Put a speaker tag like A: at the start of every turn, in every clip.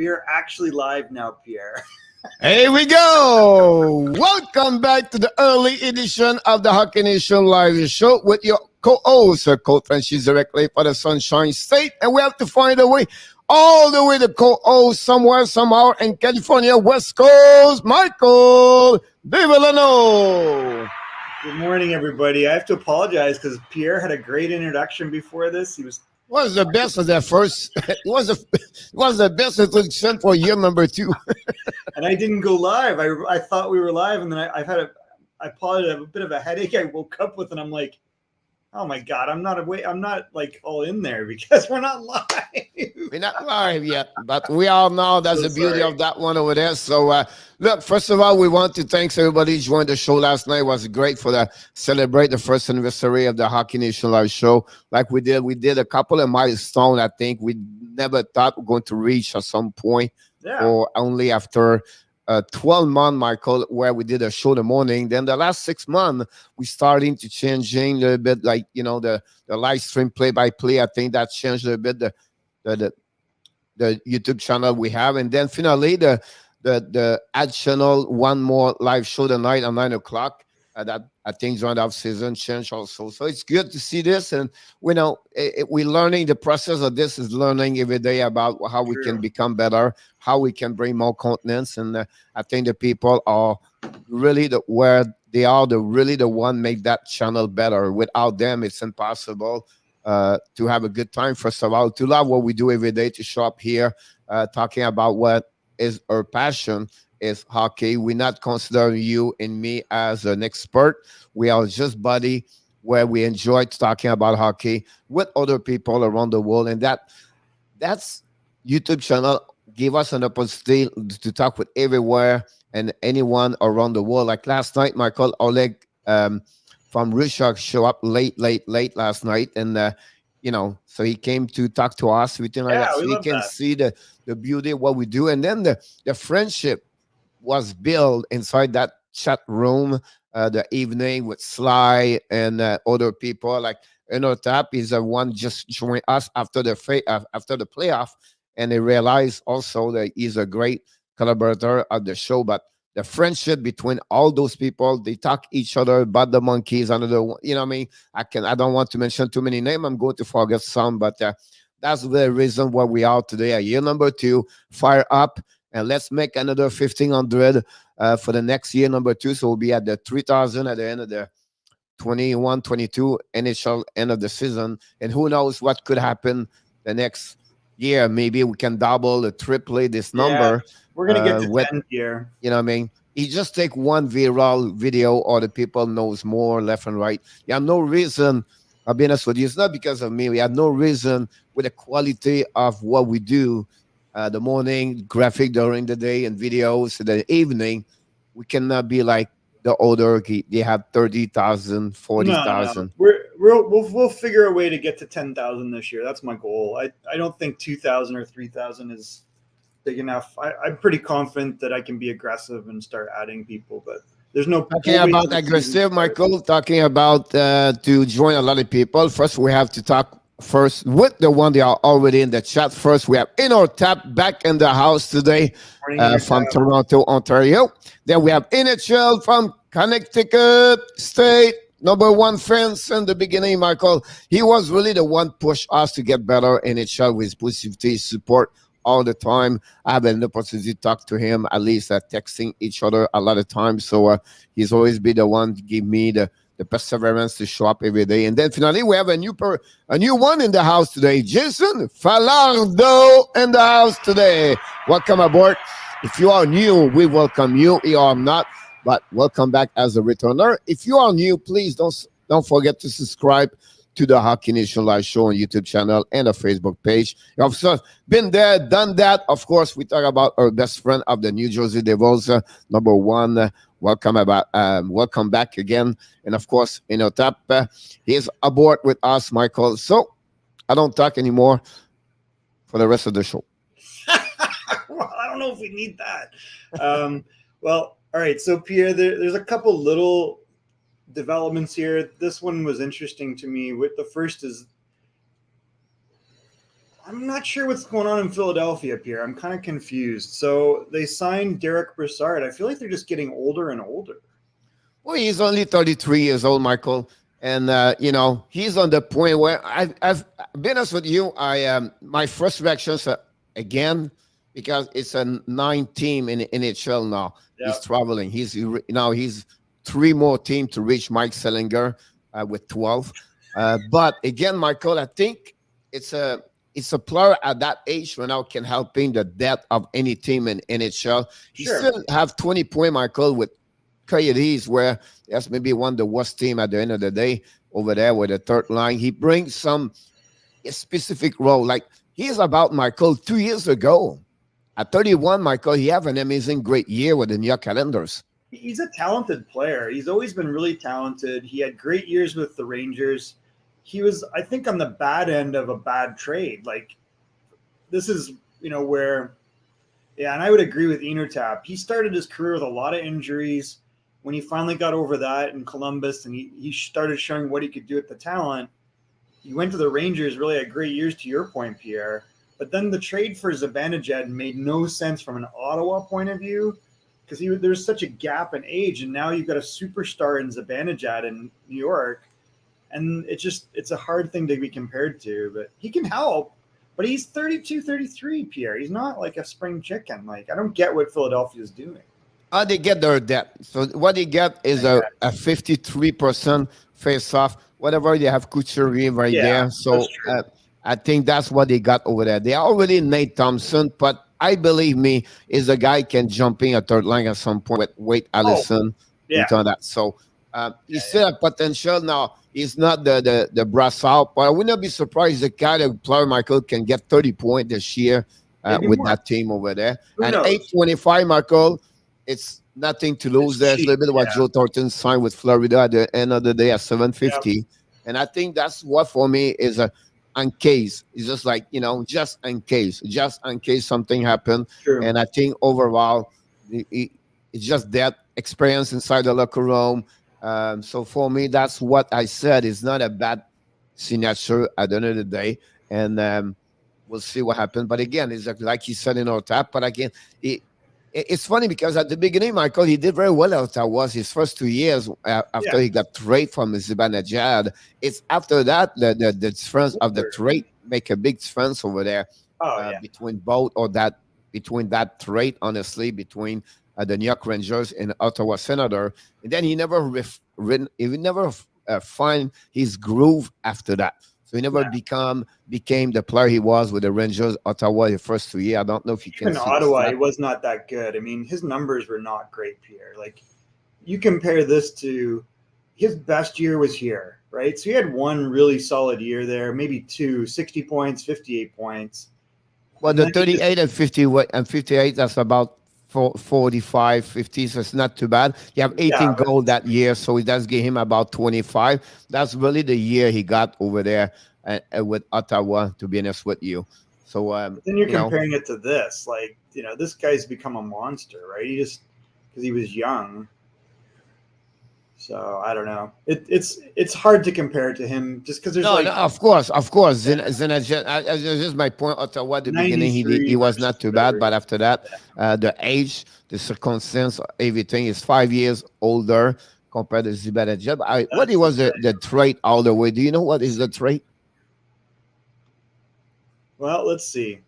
A: We are actually live now, Pierre.
B: Here we go. Welcome back to the early edition of the Hockey Nation Live Show with your co-host, Coach Frenchy, directly for the Sunshine State. And we have to find a way all the way to co-host somewhere, somehow in California, West Coast, Michael Devellano.
A: Good morning, everybody. I have to apologize because Pierre had a great introduction before this. He was
B: the best of that first. It was the best introduction for year number 2.
A: And I didn't go live. I thought we were live, and then I apologize. I have a bit of a headache. I woke up with, and I'm like, oh my God, I'm not like all in there because we're not live.
B: We're not live yet, but we all know that's the beauty of that one over there. So, look, first of all, we want to thank everybody who joined the show last night. It was great celebrate the first anniversary of the Hockey Nation Live show. Like we did a couple of milestones. I think we never thought we were going to reach at some point, or only after 12 months, Michael, where we did a show in the morning. Then the last 6 months, we starting to change a little bit, like, you know, the live stream play-by-play. I think that changed a little bit the YouTube channel we have. And then finally, the ad channel, one more live show tonight at 9 o'clock. That I think during the off-season change also. So it's good to see this. And, you know, we're learning. The process of this is learning every day about how we can become better, how we can bring more contents. And I think the people are really really the one make that channel better. Without them, it's impossible to have a good time, first of all, to love what we do every day, to show up here talking about what is our passion is hockey. We're not considering you and me as an expert. We are just buddy where we enjoy talking about hockey with other people around the world. And that's YouTube channel give us an opportunity to talk with everywhere and anyone around the world. Like last night, Michael Oleg from Russia show up late last night. And, you know, so he came to talk to us, everything like that. So you can see the beauty of what we do. And then the friendship was built inside that chat room the evening with Sly and other people. Like Tap is the one just joined us after the playoff, and they realized also that he's a great collaborator of the show. But the friendship between all those people, they talk each other about the Monkeys. Another one, you know what I mean? I don't want to mention too many names. I'm going to forget some, but that's the reason why we are today at year number 2, fire up. And let's make another 1,500 for the next year, number 2. So we'll be at the 3,000 at the end of the 21-22 NHL end of the season. And who knows what could happen the next year. Maybe we can double or triple this number.
A: We're going to get to 10 here.
B: You know what I mean? You just take one viral video or the people knows more left and right. You have no reason, I'll be honest with you, it's not because of me. We have no reason with the quality of what we do. The morning, graphic during the day, and videos in the evening, we cannot be like the older. They have 30,000, 40,000.
A: No. We'll figure a way to get to 10,000 this year. That's my goal. I don't think 2,000 or 3,000 is big enough. I'm pretty confident that I can be aggressive and start adding people, but there's no
B: talking about aggressive, Michael. Talking about to join a lot of people. First, we have to talk first with the one they are already in the chat. First, we have Tap back in the house today from Toronto, Ontario. Then we have NHL from Connecticut State, number 1 fans in the beginning, Michael. He was really the one push us to get better NHL with positivity, support all the time. I have an opportunity to talk to him, at least texting each other a lot of times. So he's always been the one to give me the perseverance to show up every day. And then finally, we have a new one in the house today. Jason Falardo in the house today. Welcome aboard. If you are new, we welcome you. You are not, but welcome back as a returner. If you are new, please don't forget to subscribe to the Hockey Nation Live Show on YouTube channel and a Facebook page. You have been there, done that. Of course, we talk about our best friend of the New Jersey Devils, number 1. Welcome back again. And of course, Tap, he's aboard with us, Michael. So I don't talk anymore for the rest of the show.
A: Well, I don't know if we need that. Well, all right. So Pierre, there's a couple little developments here. This one was interesting to me. With the first is I'm not sure what's going on in Philadelphia, Pierre. I'm kind of confused. So they signed Derrick Brassard. I feel like they're just getting older and older.
B: Well, he's only 33 years old, Michael, and he's on the point where I've been honest with you. My first reactions are, again, because it's a 9-team in the NHL now.
A: Yeah.
B: He's traveling. He's 3 more teams to reach Mike Sellinger with 12. But again, Michael, I think it's a player at that age right now can help in the depth of any team in NHL. He still have 20 points, Michael, with Coyotes, where that's maybe one of the worst team at the end of the day over there with the third line. He brings some specific role. Like he's about, Michael, 2 years ago. At 31, Michael, he have an amazing, great year with the New York Islanders.
A: He's a talented player. He's always been really talented. He had great years with the Rangers. He was, I think, on the bad end of a bad trade. Like this is, where, yeah, and I would agree with Enertap. He started his career with a lot of injuries. When he finally got over that in Columbus and he started showing what he could do with the talent, he went to the Rangers, really had great years, to your point, Pierre. But then the trade for Zibanejad made no sense from an Ottawa point of view because there's such a gap in age, and now you've got a superstar in Zibanejad in New York, and it's a hard thing to be compared to. But he can help, but he's 32, 33, Pierre. He's not like a spring chicken. Like, I don't get what Philadelphia is doing.
B: They get their depth. So what they get is a 53% face-off. Whatever they have Couturier right there. So I think that's what they got over there. They already Nate Thompson, but I believe me is a guy can jump in a third line at some point with Wade Allison and all that. So he's still a potential. Now he's not the Brassard, but I would not be surprised the kind of player Michael can get 30 points this year with that team over there. And 825, Michael. It's nothing to lose. There's a little bit of what Joe Thornton signed with Florida at the end of the day at 750. And I think that's what for me is in case. It's just like, just in case something happened.
A: True.
B: And I think overall, it's just that experience inside the locker room. So for me, that's what I said. It's not a bad signature at the end of the day. And we'll see what happens. But again, it's like you said in our tap. But again, it's funny because at the beginning, Michael, he did very well at Ottawa his first 2 years after he got traded from Zibanejad. It's after that the difference of the trade make a big difference over there between both between that trade, honestly, between the New York Rangers and Ottawa Senators. And then he never find his groove after that. So he never became the player he was with the Rangers, Ottawa, the first 2 years. I don't know if you can.
A: In Ottawa, he was not that good. I mean, his numbers were not great, Pierre. Like, you compare this to his best year was here, right? So he had one really solid year there, maybe 60 points, 58 points.
B: Well, the 38 and 50 and 58, that's about 45, 50, so it's not too bad. You have 18 goals that year, so it does give him about 25. That's really the year he got over there with Ottawa, to be honest with you. So
A: then you're comparing it to this. Like, this guy's become a monster, right? Because he was young. So I don't know. It's hard to compare to him just because there's
B: of course. Just my point. Ottawa at the beginning he was not too bad, but after that, the age, the circumstance, everything is 5 years older compared to Zibanejad. What was the trade all the way? Do you know what is the trade?
A: Well, let's see.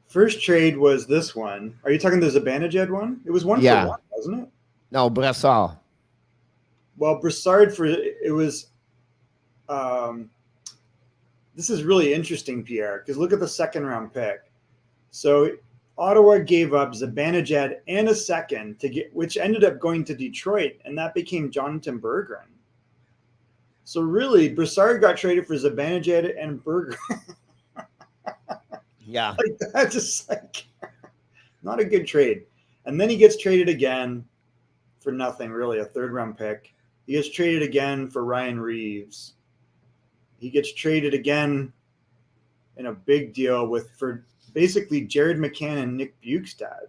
A: First trade was this one. Are you talking the Zibanejad one? It was 1 for 1, wasn't it?
B: No, Brassard.
A: Well, Brassard this is really interesting, Pierre, because look at the second round pick. So Ottawa gave up Zibanejad and a second which ended up going to Detroit, and that became Jonathan Berggren. So really, Brassard got traded for Zibanejad and Berggren.
B: Yeah.
A: Like, that's just like not a good trade. And then he gets traded again for nothing, really, a third round pick. He gets traded again for Ryan Reeves. He gets traded again in a big deal for basically Jared McCann and Nick Bjugstad.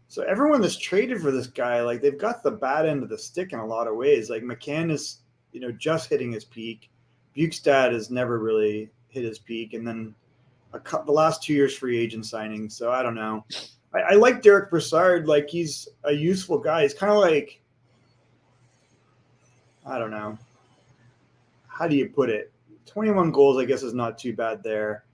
A: So everyone that's traded for this guy, like, they've got the bad end of the stick in a lot of ways. Like, McCann is, just hitting his peak. Bjugstad has never really hit his peak, and then the last 2 years free agent signing. So I don't know. I like Derrick Brassard. Like, he's a useful guy. He's kind of like, I don't know. How do you put it? 21 goals, I guess, is not too bad there.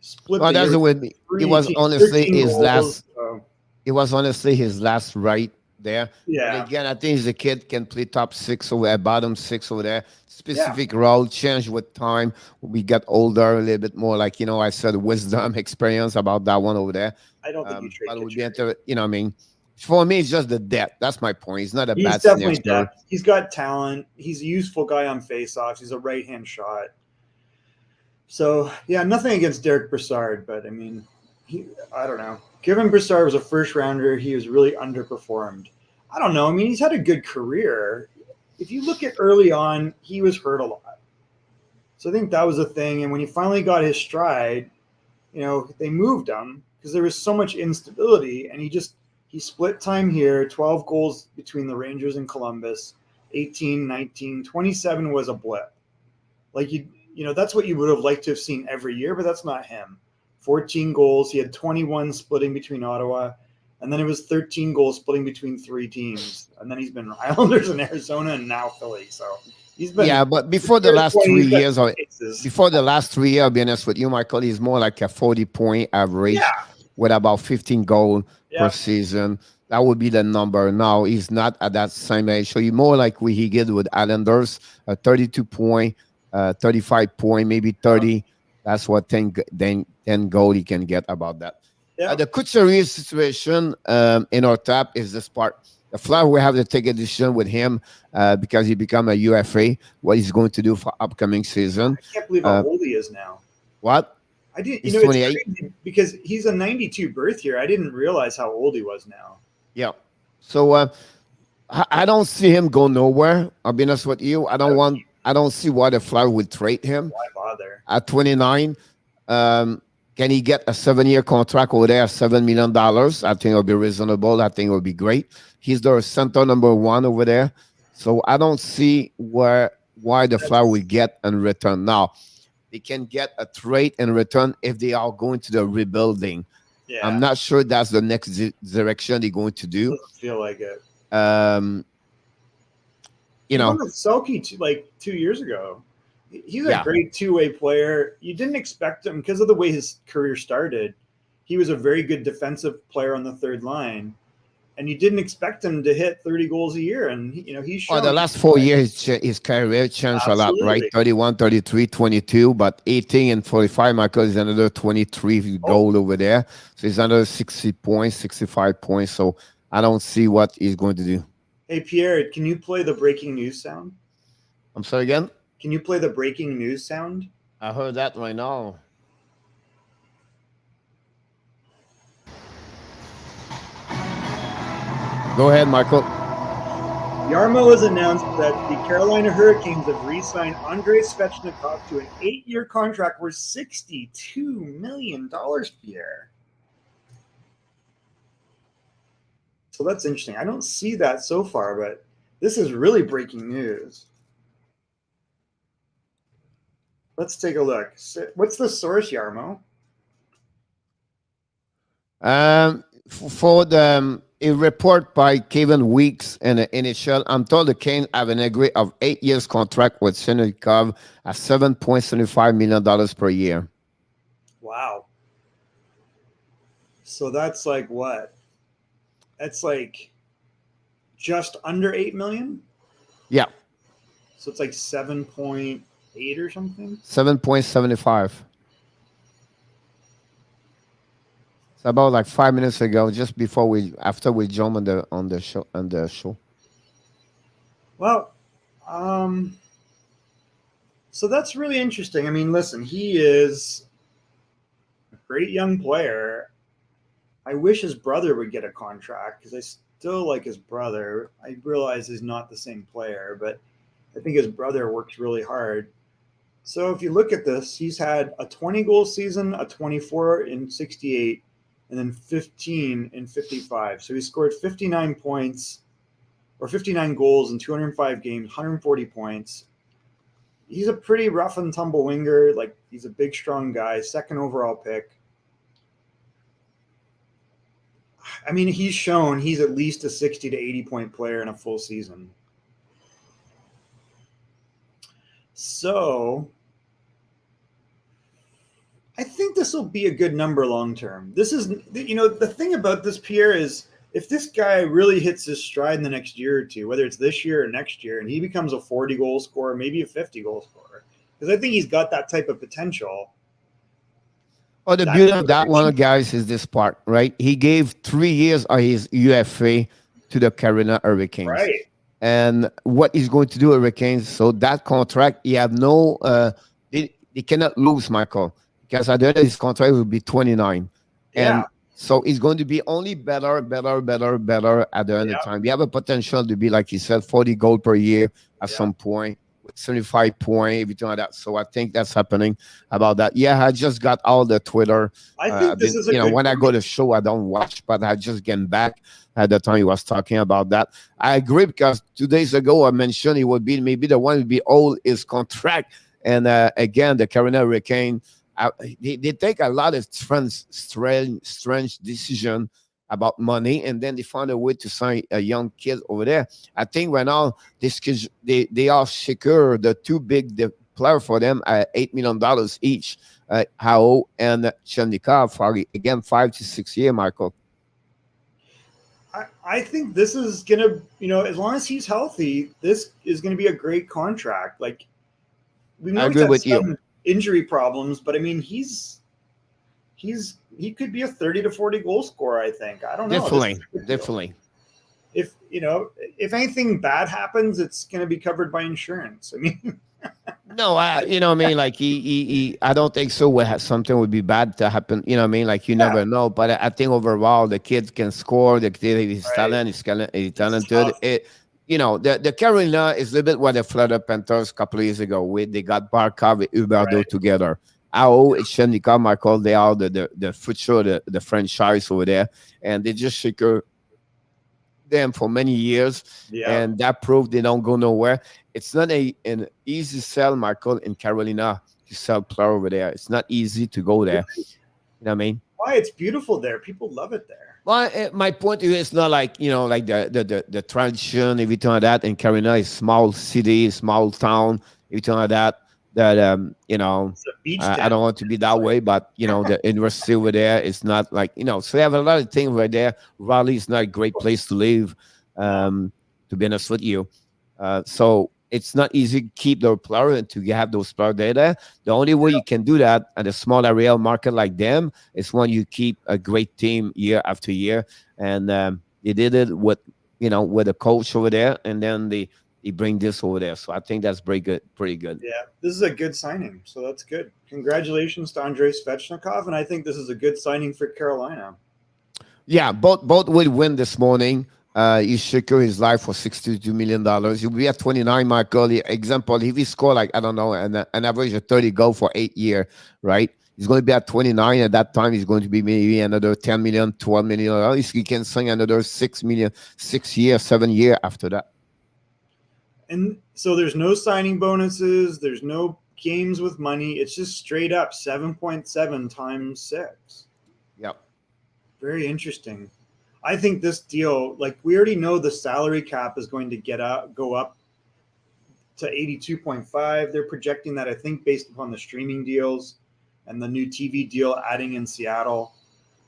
A: Split.
B: Well, that's with me. It was honestly his last.
A: So.
B: It was honestly his last right there.
A: Yeah.
B: But again, I think the kid can play top six over there, bottom six over there. Specific role change with time. We got older, a little bit more like, I said, wisdom, experience about that one over there.
A: I don't think you trade.
B: But it would be I mean, for me, it's just the depth. That's my point. He's not a
A: He's
B: bad
A: definitely
B: scenario.
A: depth. He's got talent. He's a useful guy on faceoffs. He's a right-hand shot. So, yeah, nothing against Derrick Brassard, but I mean, I don't know. Given Brassard was a first rounder, he was really underperformed. I don't know. I mean, he's had a good career. If you look at early on, he was hurt a lot. So I think that was a thing. And when he finally got his stride, they moved him because there was so much instability. And he split time here, 12 goals between the Rangers and Columbus, 18, 19, 27 was a blip. Like, that's what you would have liked to have seen every year, but that's not him. 14 goals. He had 21 splitting between Ottawa. And then it was 13 goals splitting between 3 teams. And then he's been Islanders and Arizona and now Philly. So he's been. Yeah,
B: but before the last 3 years, I'll be honest with you, Michael, he's more like a 40-point average with about 15 goals per season. That would be the number. Now he's not at that same age. So he's more like he did with Islanders, a 32-point, 35-point, maybe 30. That's what 10 goal he can get about that. Yeah. The Couturier situation in our top is this part. The Flyers will have to take a decision with him because he become a UFA, what he's going to do for upcoming season.
A: I can't believe how old he is now.
B: What?
A: I didn't. He's 28. It's crazy because he's a 92 birth year. I didn't realize how old he was now.
B: Yeah. So I don't see him go nowhere. I'll be honest with you. I don't see why the Flyers would trade him.
A: Why bother?
B: At 29. Can he get a 7-year contract over there, $7 million? I think it'll be reasonable. I think it'll be great. He's their center number 1 over there. So I don't see why the Flyers will get in return. Now, they can get a trade in return if they are going to the rebuilding. Yeah. I'm not sure that's the next direction they're going to do.
A: Doesn't feel like it. Selke like 2 years ago. He's a great two-way player. You didn't expect him because of the way his career started. He was a very good defensive player on the third line, and you didn't expect him to hit 30 goals a year. And he's shown
B: the last 4 years his career changed a lot, right? 31, 33, 22, but 18 and 45. Michael is another 23 goal over there, so he's another 60 points, 65 points. So I don't see what he's going to do.
A: Hey Pierre, can you play the breaking news sound?
B: I'm sorry again.
A: Can you play the breaking news sound?
B: I heard that right now. Go ahead, Michael.
A: Yarmo has announced that the Carolina Hurricanes have re-signed Andrei Svechnikov to an 8-year contract worth $62 million, Pierre. So that's interesting. I don't see that so far, but this is really breaking news. Let's take a look. What's the source, Yarmo?
B: For a report by Kevin Weeks in the NHL, I'm told the Canes have an agree of 8 years contract with Svechnikov at $7.75 million per year.
A: Wow. So that's like what? That's like just under $8 million?
B: Yeah.
A: So it's like 7.8 or something?
B: 7.75. It's about like 5 minutes ago, just after we jump on the show.
A: Well, so that's really interesting. I mean, listen, he is a great young player. I wish his brother would get a contract because I still like his brother. I realize he's not the same player, but I think his brother works really hard. So if you look at this, he's had a 20-goal season, a 24 in 68, and then 15 in 55. So he scored 59 points or 59 goals in 205 games, 140 points. he's a pretty rough and tumble winger. Like, he's a big, strong guy, second overall pick. I mean, he's shown he's at least a 60 to 80 point player in a full season. So I think this will be a good number long term. This is, the thing about this, Pierre, is if this guy really hits his stride in the next year or two, whether it's this year or next year, and he becomes a 40 goal scorer, maybe a 50 goal scorer, because I think he's got that type of potential.
B: Oh, the beauty of that one, guys, is this part, right? He gave 3 years of his UFA to the Carolina Hurricanes.
A: Right.
B: And what he's going to do, Hurricanes, so that contract, he have no, they cannot lose, Michael, because at the end of his contract will be 29.
A: Yeah.
B: And so it's going to be only better at the end of time. We have a potential to be, like you said, 40 goals per year at some point. 75 points, everything like that. So I think that's happening about that. Yeah, I just got all the Twitter.
A: I think this is
B: when I go to show, I don't watch, but I just get back at the time he was talking about that. I agree, because 2 days ago I mentioned he would be maybe the one would be old his contract. And again, the Carolina Hurricane, they take a lot of strange decision about money, and then they found a way to sign a young kid over there. I think right now they are secure the two big player for them at $8 million each, Hao and Svechnikov, for again 5 to 6 years, Michael.
A: I think this is gonna, as long as he's healthy, this is gonna be a great contract. Like, we know he's had some injury problems, but I mean he could be a 30 to 40 goal scorer, I think. I don't know.
B: Definitely.
A: If anything bad happens, it's going to be covered by insurance. I mean,
B: no, like I don't think so. Something would be bad to happen. You know what I mean? Like, you never know. But I think overall, the kid can score. The kid is talented. The Carolina is a little bit what the Florida Panthers a couple of years ago. They got Barkov and Huberdeau together. Ao and Svechnikov, Michael, they are the future, the franchise over there, and they just secure them for many years, and that proved they don't go nowhere. It's not an easy sell, Michael, in Carolina to sell player over there. It's not easy to go there. You know what I mean?
A: Why? It's beautiful there. People love it there.
B: Well, my point is, it's not like, like the tradition, everything like that. In Carolina, is small city, small town, everything like that. That I don't want to be that way, but the university over there is not like, so they have a lot of things right there. Raleigh is not a great place to live, to be honest with you. So it's not easy to keep their player and to have those players there. The only way you can do that at a small area market like them is when you keep a great team year after year. And they did it with a coach over there, and then they bring this over there. So I think that's pretty good.
A: Yeah, this is a good signing. So that's good. Congratulations to Andrei Svechnikov, and I think this is a good signing for Carolina.
B: Yeah, both will win this morning. He secured his life for $62 million. He'll be at 29, Michael. Example, if he score like, I don't know, an average of 30 goals for 8 years, right? He's going to be at 29. At that time, he's going to be maybe another 10 million, 12 million. He can sign another 6 million, 6 years, 7 years after that.
A: And so there's no signing bonuses. There's no games with money. It's just straight up 7.7 times 6.
B: Yep.
A: Very interesting. I think this deal, like, we already know the salary cap is going to go up to 82.5. They're projecting that, I think, based upon the streaming deals and the new TV deal adding in Seattle.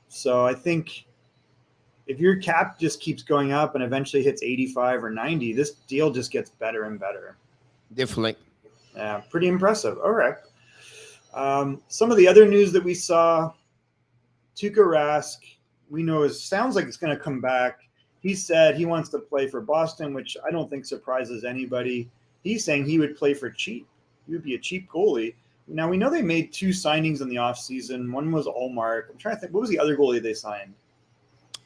A: So I think if your cap just keeps going up and eventually hits 85 or 90, this deal just gets better and better.
B: Definitely.
A: Yeah, pretty impressive. All right. Some of the other news that we saw, Tuukka Rask, we know sounds like it's going to come back. He said he wants to play for Boston, which I don't think surprises anybody. He's saying he would play for cheap. He would be a cheap goalie. Now, we know they made 2 signings in the offseason. One was Ullmark. I'm trying to think. What was the other goalie they signed?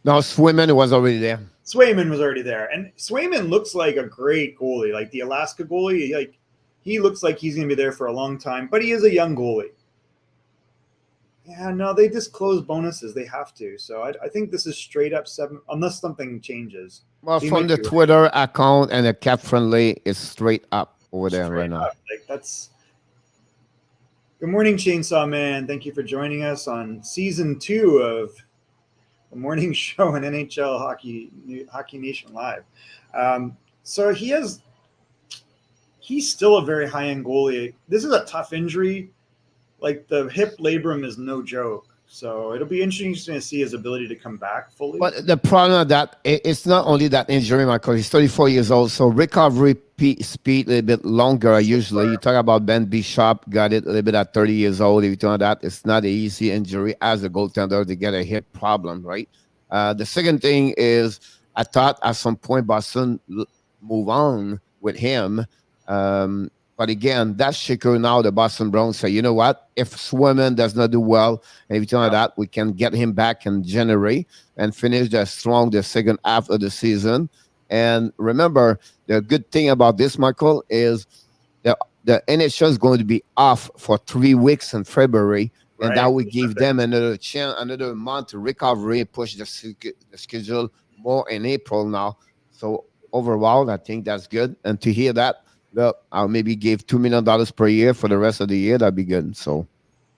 B: No, Swayman was already there.
A: Swayman was already there. And Swayman looks like a great goalie, like the Alaska goalie. He looks like he's going to be there for a long time, but he is a young goalie. Yeah, no, they disclose bonuses. They have to. So I think this is straight up 7, unless something changes.
B: Well, from the Twitter account and the cap friendly, it's straight up. over there
A: Straight
B: right now.
A: up. Like that's. Good morning, Chainsaw Man. Thank you for joining us on season 2 of the morning show on NHL Hockey Nation Live. So he's still a very high-end goalie. This is a tough injury. Like the hip labrum is no joke. So it'll be interesting to see his ability to come back fully.
B: But the problem of that, it's not only that injury, Michael. He's 34 years old, so recovery speed a little bit longer usually. You talk about Ben Bishop, got it a little bit at 30 years old. If you talk about that, it's not an easy injury as a goaltender to get a hip problem, right? The second thing is I thought at some point Boston move on with him. But again, that's shaker now. The Boston Bruins say, you know what? If Swayman does not do well, and if you tell that, we can get him back in January and finish the second half of the season. And remember, the good thing about this, Michael, is the NHL is going to be off for 3 weeks in February, and that will give them another chance, another month to recovery, push the schedule more in April now. So overall, I think that's good. And to hear that, look, I'll maybe give $2 million per year for the rest of the year. That'd be good. So,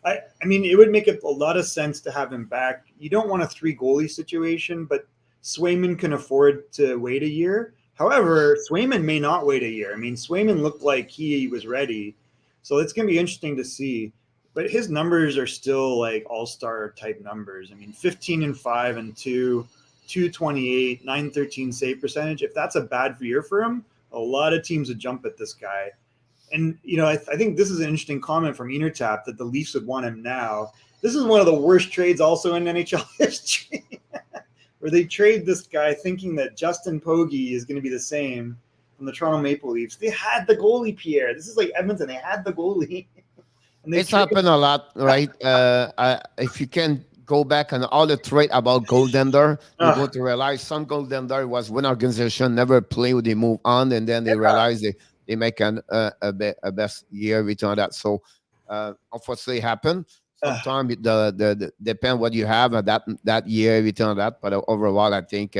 A: I mean, it would make a lot of sense to have him back. You don't want a 3 goalie situation, but Swayman can afford to wait a year. However, Swayman may not wait a year. I mean, Swayman looked like he was ready, so it's going to be interesting to see. But his numbers are still like all-star type numbers. I mean, 15-5 and 2, 228, 913 save percentage. If that's a bad year for him, a lot of teams would jump at this guy. And, you know, I think this is an interesting comment from Enertap that the Leafs would want him now. This is one of the worst trades also in NHL history where they trade this guy thinking that Justin Pogge is going to be the same from the Toronto Maple Leafs. They had the goalie, Pierre. This is like Edmonton. They had the goalie.
B: And it's happened a lot, right? If you can go back on all the trade about goaltender, you're going to realize some goaltender was one organization, never play, they move on, and then they realize they make a best year return that. So unfortunately happen. Sometimes the depend what you have at that year return that. But overall, I think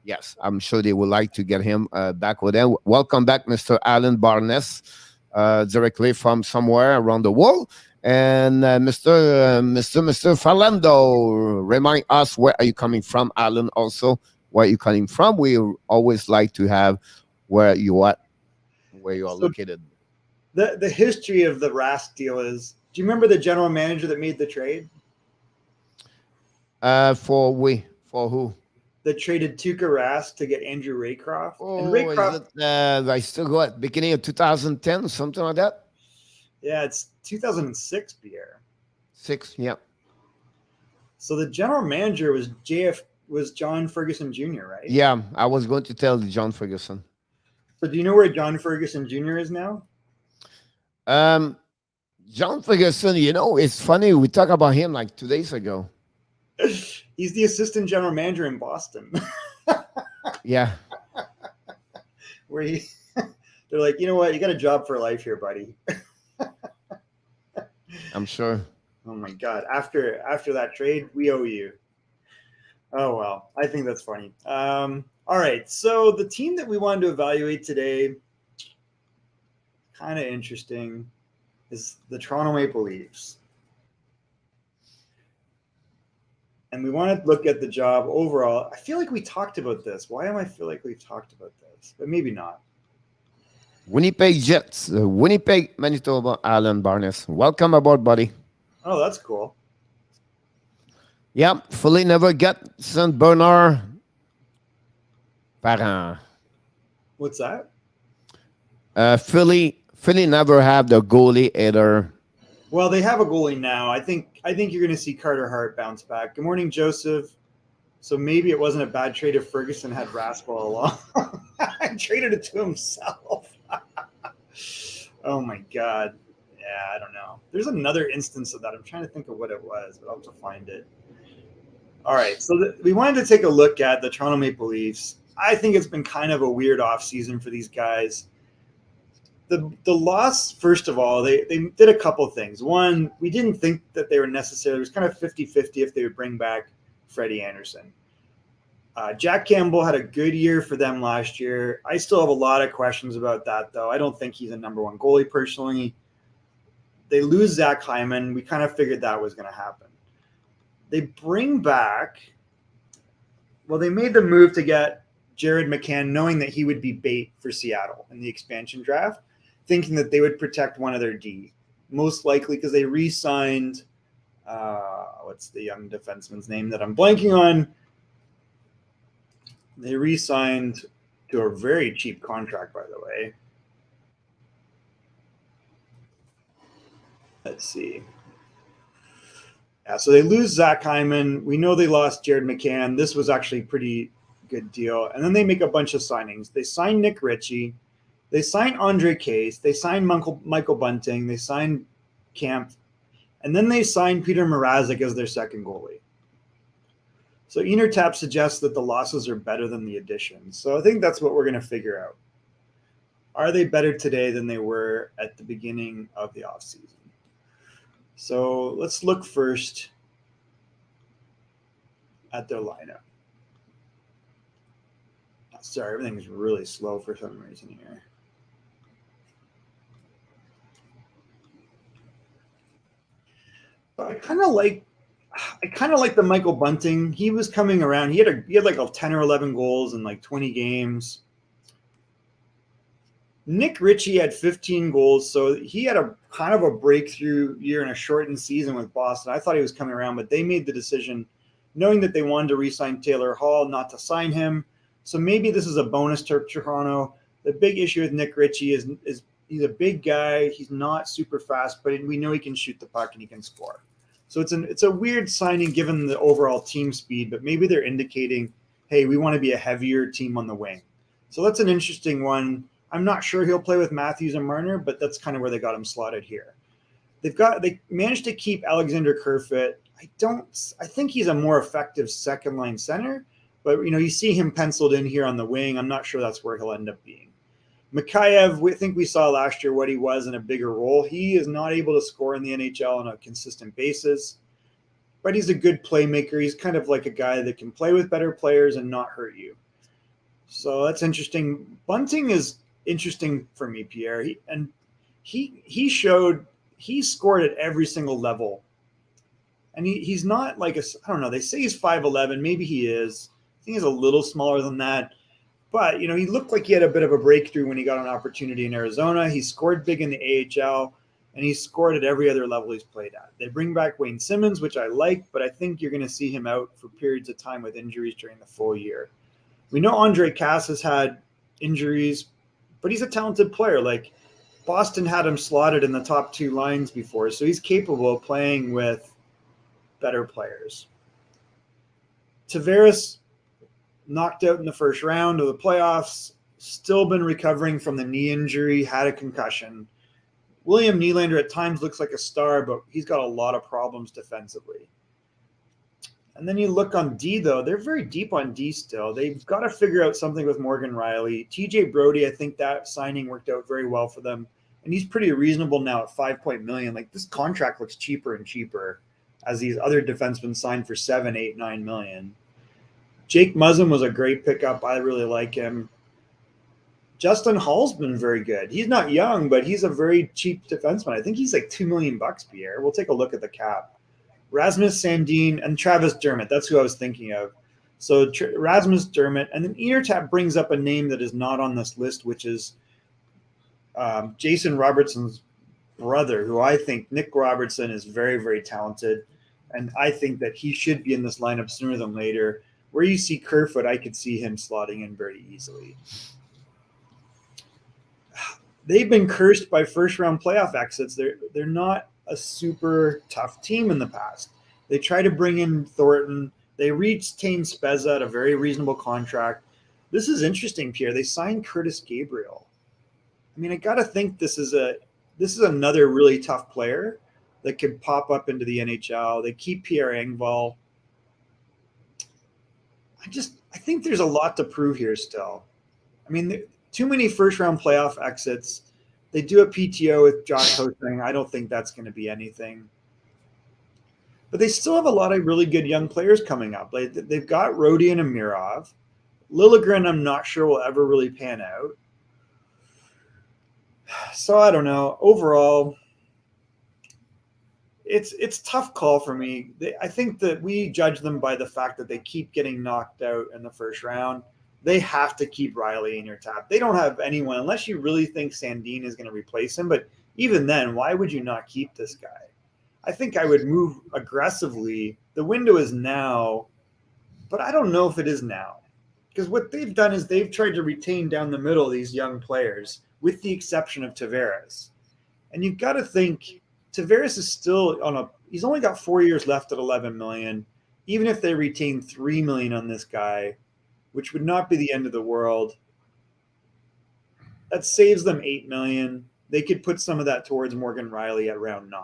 B: yes, I'm sure they would like to get him back with them. Welcome back, Mr. Alan Barnes, directly from somewhere around the world. And Mr. Falando, remind us where are you coming from, Alan? Also, where are you coming from? We always like to have where you are located.
A: The history of the Rask deal is. Do you remember the general manager that made the trade?
B: For who?
A: That traded Tuukka Rask to get Andrew Raycroft.
B: Oh,
A: and Raycroft,
B: I still go at beginning of 2010, something like that.
A: Yeah, it's 2006, Pierre.
B: 6, yeah.
A: So the general manager was John Ferguson Jr., right?
B: Yeah, I was going to tell John Ferguson.
A: So do you know where John Ferguson Jr. is now?
B: John Ferguson, you know, it's funny. We talked about him like 2 days ago.
A: He's the assistant general manager in Boston.
B: Yeah.
A: Where they're like, you know what? You got a job for life here, buddy.
B: I'm sure.
A: Oh my God! After that trade, we owe you. Oh well, I think that's funny. All right, so the team that we wanted to evaluate today, kind of interesting, is the Toronto Maple Leafs, and we want to look at the job overall. I feel like we talked about this. Why am I feel like we've talked about this? But maybe not.
B: Winnipeg Jets, Winnipeg, Manitoba, Alan Barnes. Welcome aboard, buddy.
A: Oh, that's cool.
B: Yeah, Philly never got St. Bernard Parent.
A: What's that?
B: Philly never have the goalie either.
A: Well, they have a goalie now. I think you're going to see Carter Hart bounce back. Good morning, Joseph. So maybe it wasn't a bad trade if Ferguson had Rask all along. I traded it to himself. Oh my God. Yeah, I don't know. There's another instance of that. I'm trying to think of what it was, but I'll have to find it. All right. So we wanted to take a look at the Toronto Maple Leafs. I think it's been kind of a weird offseason for these guys. The loss, first of all, they did a couple things. One, we didn't think that they were necessary. It was kind of 50-50 if they would bring back Freddie Anderson. Jack Campbell had a good year for them last year. I still have a lot of questions about that, though. I don't think he's a number one goalie personally. They lose Zach Hyman. We kind of figured that was going to happen. They bring back, well, they made the move to get Jared McCann, knowing that he would be bait for Seattle in the expansion draft, thinking that they would protect one of their D, most likely because they re-signed, what's the young defenseman's name that I'm blanking on? They re-signed to a very cheap contract, by the way. Let's see. Yeah, so they lose Zach Hyman. We know they lost Jared McCann. This was actually a pretty good deal. And then they make a bunch of signings. They sign Nick Ritchie. They sign Andre Case. They sign Michael Bunting. They sign Camp. And then they sign Peter Mrazek as their second goalie. So Enertap suggests that the losses are better than the additions. So I think that's what we're going to figure out. Are they better today than they were at the beginning of the offseason? So let's look first at their lineup. Sorry, everything's really slow for some reason here. But I kind of like the Michael Bunting. He was coming around. He had like 10 or 11 goals in like 20 games. Nick Ritchie had 15 goals, so he had a kind of a breakthrough year in a shortened season with Boston. I thought he was coming around, but they made the decision, knowing that they wanted to re-sign Taylor Hall, not to sign him. So maybe this is a bonus to Toronto. The big issue with Nick Ritchie is he's a big guy. He's not super fast, but we know he can shoot the puck and he can score. So it's a weird signing given the overall team speed, but maybe they're indicating, hey, we want to be a heavier team on the wing. So that's an interesting one. I'm not sure he'll play with Matthews and Marner, but that's kind of where they got him slotted here. They managed to keep Alexander Kerfoot. I think he's a more effective second line center, but you see him penciled in here on the wing. I'm not sure that's where he'll end up being. Mikheyev, we think we saw last year what he was in a bigger role. He is not able to score in the NHL on a consistent basis, but he's a good playmaker. He's kind of like a guy that can play with better players and not hurt you. So that's interesting. Bunting is interesting for me, Pierre. He showed he scored at every single level. And he's not like I don't know, they say he's 5'11", maybe he is. I think he's a little smaller than that. But, he looked like he had a bit of a breakthrough when he got an opportunity in Arizona. He scored big in the AHL, and he scored at every other level he's played at. They bring back Wayne Simmons, which I like, but I think you're going to see him out for periods of time with injuries during the full year. We know Andre Cass has had injuries, but he's a talented player. Like, Boston had him slotted in the top two lines before, so he's capable of playing with better players. Tavares knocked out in the first round of the playoffs, still been recovering from the knee injury, had a concussion. William Nylander at times looks like a star, but he's got a lot of problems defensively. And then you look on D, though. They're very deep on D still. They've got to figure out something with Morgan Riley. TJ Brody, I think that signing worked out very well for them. And he's pretty reasonable now at $5 million. Like, this contract looks cheaper and cheaper as these other defensemen signed for $7, $8, $9 million. Jake Muzzin was a great pickup. I really like him. Justin Hall's been very good. He's not young, but he's a very cheap defenseman. I think he's like $2 million, Pierre. We'll take a look at the cap. Rasmus Sandin and Travis Dermott. That's who I was thinking of. So Rasmus Dermott. And then Enertap brings up a name that is not on this list, which is Jason Robertson's brother, who I think Nick Robertson is very, very talented. And I think that he should be in this lineup sooner than later. Where you see Kerfoot, I could see him slotting in very easily. They've been cursed by first-round playoff exits. They're not a super tough team in the past. They try to bring in Thornton. They retained Spezza at a very reasonable contract. This is interesting, Pierre. They signed Curtis Gabriel. I mean, I got to think this is another really tough player that could pop up into the NHL. They keep Pierre Engvall. I think there's a lot to prove here still. I mean, too many first-round playoff exits. They do a PTO with Josh Hosting. I don't think that's going to be anything. But they still have a lot of really good young players coming up. Like they've got Rodion and Amirov. Liljegren, I'm not sure will ever really pan out. So I don't know. Overall, it's tough call for me. I think that we judge them by the fact that they keep getting knocked out in the first round. They have to keep Riley in your top. They don't have anyone unless you really think Sandin is going to replace him. But even then, why would you not keep this guy? I think I would move aggressively. The window is now, but I don't know if it is now. Because what they've done is they've tried to retain down the middle these young players, with the exception of Tavares. And you've got to think Tavares is still he's only got 4 years left at 11 million. Even if they retain 3 million on this guy, which would not be the end of the world, that saves them 8 million. They could put some of that towards Morgan Riley at round 9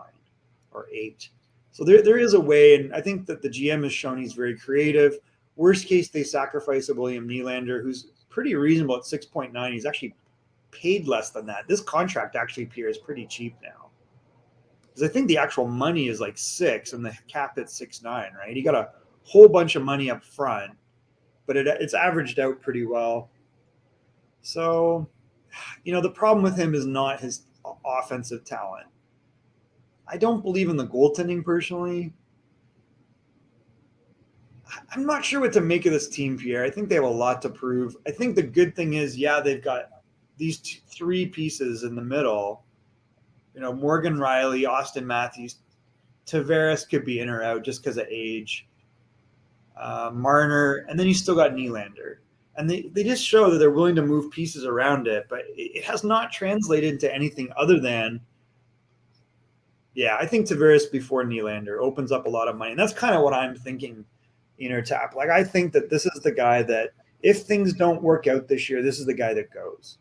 A: or 8. So there is a way, and I think that the GM has shown he's very creative. Worst case, they sacrifice a William Nylander, who's pretty reasonable at 6.9. He's actually paid less than that. This contract actually appears pretty cheap now. Because I think the actual money is like 6 and the cap at 6.9, right? He got a whole bunch of money up front, but it's averaged out pretty well. So, the problem with him is not his offensive talent. I don't believe in the goaltending personally. I'm not sure what to make of this team, Pierre. I think they have a lot to prove. I think the good thing is, they've got these 3 pieces in the middle. Morgan Riley, Austin Matthews, Tavares could be in or out just because of age. Marner, and then you still got Nylander. And they just show that they're willing to move pieces around it, but it has not translated into anything other than, I think Tavares before Nylander opens up a lot of money. And that's kind of what I'm thinking tap. Like, I think that this is the guy that if things don't work out this year, this is the guy that goes.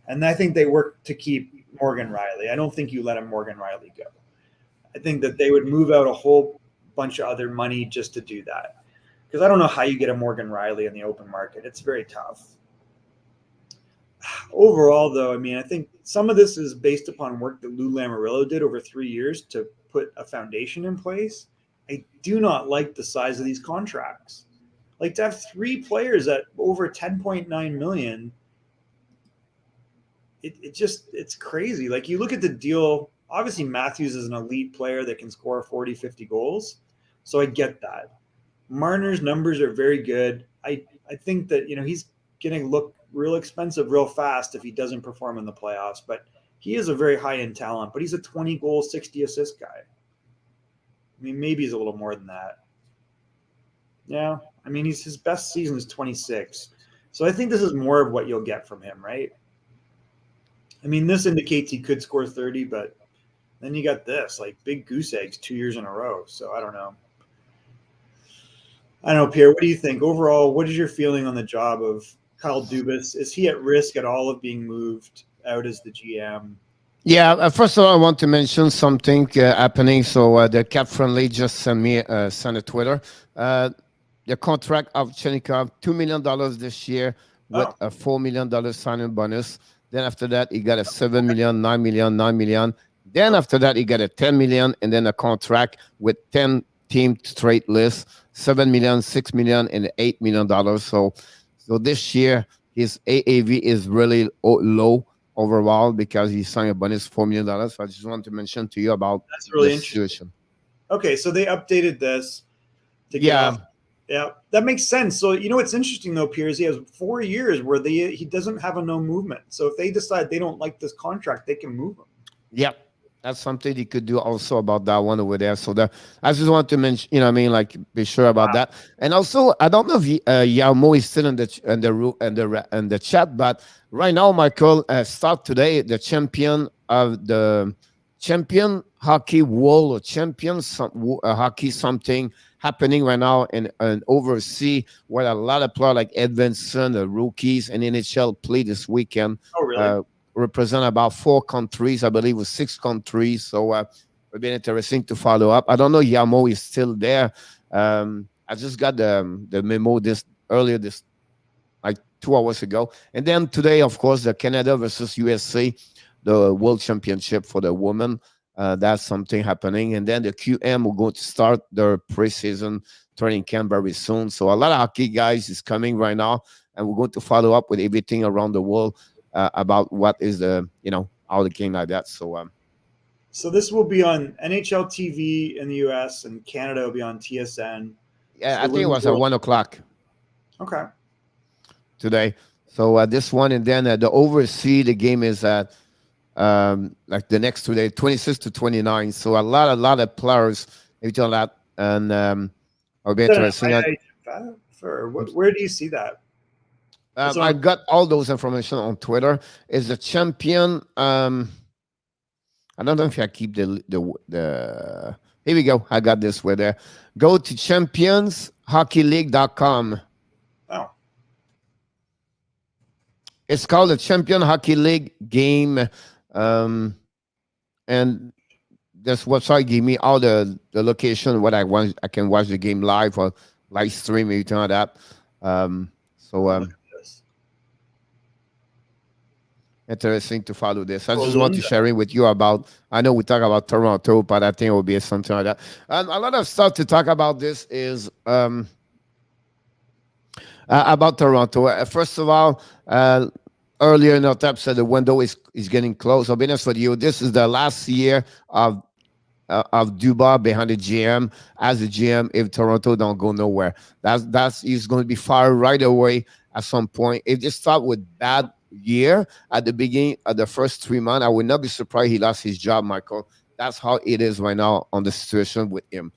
A: And I think they work to keep Morgan Riley. I don't think you let Morgan Riley go. I think that they would move out a whole bunch of other money just to do that. Because I don't know how you get a Morgan Riley in the open market. It's very tough. Overall, though, I think some of this is based upon work that Lou Lamoriello did over 3 years to put a foundation in place. I do not like the size of these contracts. Like, to have 3 players at over 10.9 million, it's crazy. Like, you look at the deal, obviously Matthews is an elite player that can score 40, 50 goals. So I get that. Marner's numbers are very good. I think that, he's going to look real expensive real fast if he doesn't perform in the playoffs. But he is a very high-end talent. But he's a 20-goal, 60-assist guy. Maybe he's a little more than that. Yeah. His best season is 26. So I think this is more of what you'll get from him, right? This indicates he could score 30, but then you got this, like, big goose eggs 2 years in a row. So I don't know. Pierre, what do you think? Overall, what is your feeling on the job of Kyle Dubas? Is he at risk at all of being moved out as the GM?
B: Yeah, first of all, I want to mention something happening. So the Cap Friendly just sent a Twitter. The contract of Svechnikov, $2 million this year with a $4 million signing bonus. Then after that, he got a $7 million, $9 million, $9 million. Then after that, he got a $10 million and then a contract with 10 team straight lists, $7 million, $6 million, and $8 million. So this year, his AAV is really low overall because he signed a bonus $4 million. So I just want to mention to you about
A: that's really
B: the situation.
A: Okay, so they updated this to get off. Yeah, that makes sense. So, what's interesting, though, Pierre, is he has 4 years where he doesn't have a no movement. So if they decide they don't like this contract, they can move him.
B: Yep. That's something you could do also about that one over there. So I just want to mention, be sure about that. And also, I don't know if Yamo is still in the chat, but right now, Michael, start today the champion of the champion hockey world or champion hockey something happening right now in overseas where a lot of players like Edmondson, the rookies, and NHL play this weekend.
A: Oh, really?
B: Represent about 4 countries, I believe, with 6 countries. So it'll be interesting to follow up. I don't know Yamo is still there. I just got the memo earlier like 2 hours ago. And then today, of course, the Canada versus USA, the World Championship for the women. That's something happening. And then the QM will go to start their preseason training camp very soon. So a lot of hockey guys is coming right now, and we're going to follow up with everything around the world about what is the, how the game like that.
A: So this will be on NHL TV in the US, and Canada will be on TSN.
B: Yeah,
A: So
B: I think it was at 1:00
A: Okay.
B: today. So this one, and then the overseas, the game is at like the next 2 days, 26 to 29. So a lot of players, everything like that, and will be interesting.
A: Where do you see that?
B: I got all those information on Twitter. Is the champion? I don't know if I keep the. Here we go. I got this with there. Go to championshockeyleague.com.
A: Oh.
B: It's called the Champion Hockey League game. And this website gave me all the location, what I want. I can watch the game live or live stream, anything like that. Interesting to follow this. I just want to share it with you about. I know we talk about Toronto, but I think it will be something like that. And a lot of stuff to talk about. This is about Toronto. First of all, earlier in our episode, the window is getting close. I'll be honest with you. This is the last year of Dubas behind the GM as a GM. If Toronto don't go nowhere, he's going to be fired right away at some point. If they start with bad year at the beginning of the first 3 months, I would not be surprised he lost his job, Michael. That's how it is right now on the situation with him.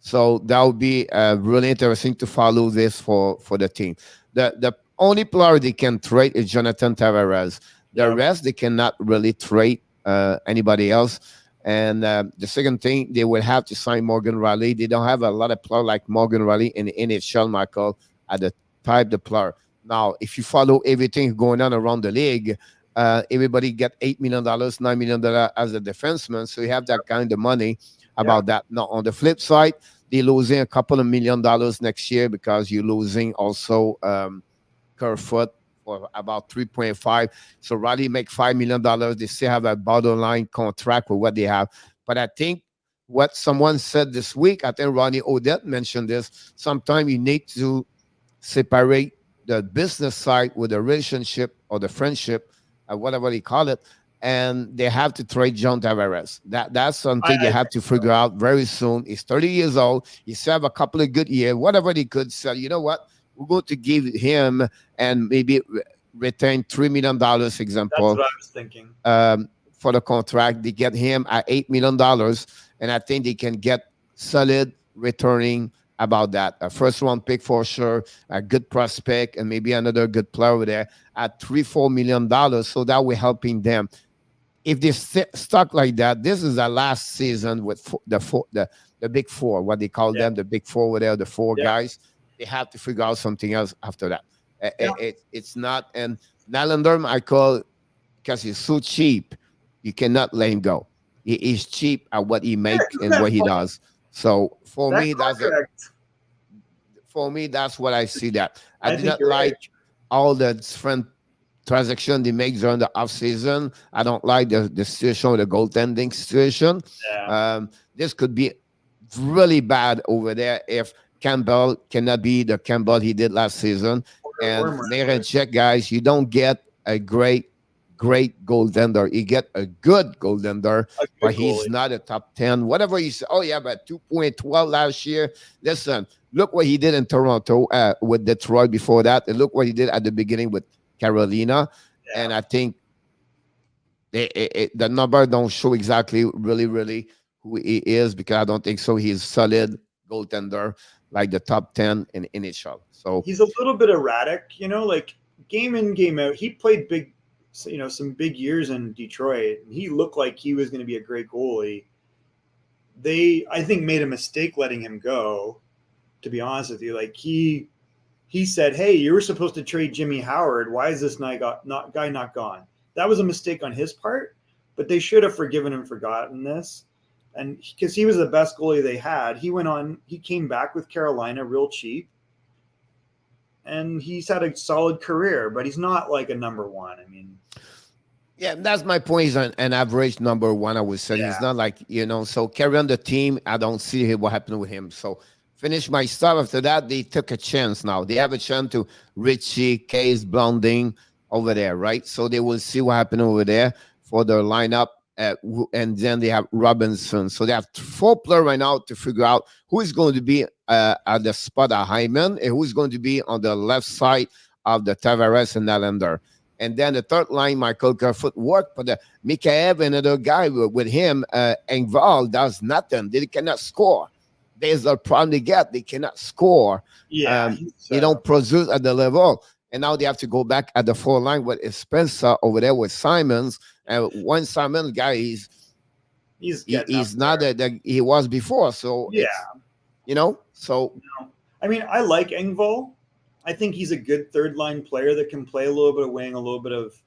B: So that would be really interesting to follow this for the team. The only player they can trade is Jonathan Tavares. The rest, they cannot really trade anybody else. And the second thing, they will have to sign Morgan Riley. They don't have a lot of players like Morgan Riley in the NHL, Michael, at the type of player. Now, if you follow everything going on around the league, everybody get $8 million, $9 million as a defenseman. So you have that kind of money about that. Now, on the flip side, they're losing a couple of $1 million next year because you're losing also Kerfoot for about 3.5. So Riley make $5 million. They still have a bottom line contract with what they have. But I think what someone said this week, I think Ronnie Odette mentioned this, sometimes you need to separate the business side with the relationship or the friendship, whatever they call it, and they have to trade John Tavares. That's something they have to figure out very soon. He's 30 years old. He still have a couple of good years. Whatever they could say, you know what? We're going to give him and maybe retain $3 million, example.
A: That's what I was thinking.
B: For the contract. They get him at $8 million, and I think they can get solid returning about that. A first-round pick for sure, a good prospect, and maybe another good player over there at $3-4 million. So that we're helping them. If they stuck like that, this is the last season with the big four, what they call them, the big four over there, the four guys. They have to figure out something else after that. It's not, and Nylander, Michael, because he's so cheap, you cannot let him go. He is cheap at what he makes and what he does. So for me, that's what I see. That I do not like all the different transactions they make during the off season. I don't like the situation with the goaltending situation. This could be really bad over there if Campbell cannot be the Campbell he did last season. And Nathan check, guys, you don't get a great goaltender. You get a good goaltender, but he's not a top 10. Whatever you say, but 2.12 last year. Listen, look what he did in Toronto with Detroit before that, and look what he did at the beginning with Carolina. And I think the number don't show exactly really who he is, because I don't think so. He's solid goaltender, like the top 10 in NHL. So
A: he's a little bit erratic, like game in, game out. He played big, some big years in Detroit. He looked like he was going to be a great goalie. They, I think, made a mistake letting him go, to be honest with you. Like he said, hey, you were supposed to trade Jimmy Howard. Why is this guy not gone? That was a mistake on his part, but they should have forgiven him, forgotten this. And because he was the best goalie they had, he came back with Carolina real cheap. And he's had a solid career, but he's not like a number one. I mean,
B: Yeah, that's my point. He's an average number one, I would say.
A: Yeah.
B: He's not like, so carry on the team. I don't see what happened with him. So finish my stuff. After that, they took a chance now. They have a chance to Richie, Case, Blonding over there, right? So they will see what happened over there for their lineup. And then they have Robinson. So they have four players right now to figure out who is going to be at the spot of Hyman and who is going to be on the left side of the Tavares and Allender. And then the third line, Michael Kerfoot worked, but Mikheyev and another guy with him, Engvall, does nothing. They cannot score. There's a problem they get. They cannot score.
A: Yeah.
B: They don't produce at the level. And now they have to go back at the four line with Spencer over there with Simons. And one Simons guy, he's not that he was before. So,
A: yeah.
B: So.
A: I mean, I like Engvall. I think he's a good third line player that can play a little bit of wing, a little bit of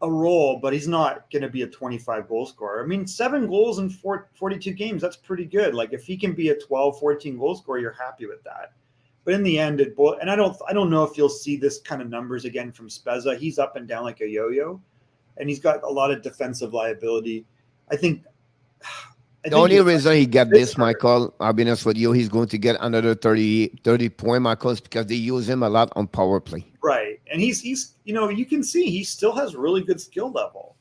A: a role, but he's not going to be a 25 goal scorer. I mean, 7 goals in 42 games, that's pretty good. Like if he can be a 12, 14 goal scorer, you're happy with that. But in the end, and I don't know if you'll see this kind of numbers again from Spezza. He's up and down like a yo-yo, and he's got a lot of defensive liability. I think
B: the only reason he got this, Michael, I'll be honest with you, he's going to get another 30 point, Michael, is because they use him a lot on power play.
A: Right. And he's you can see he still has really good skill level.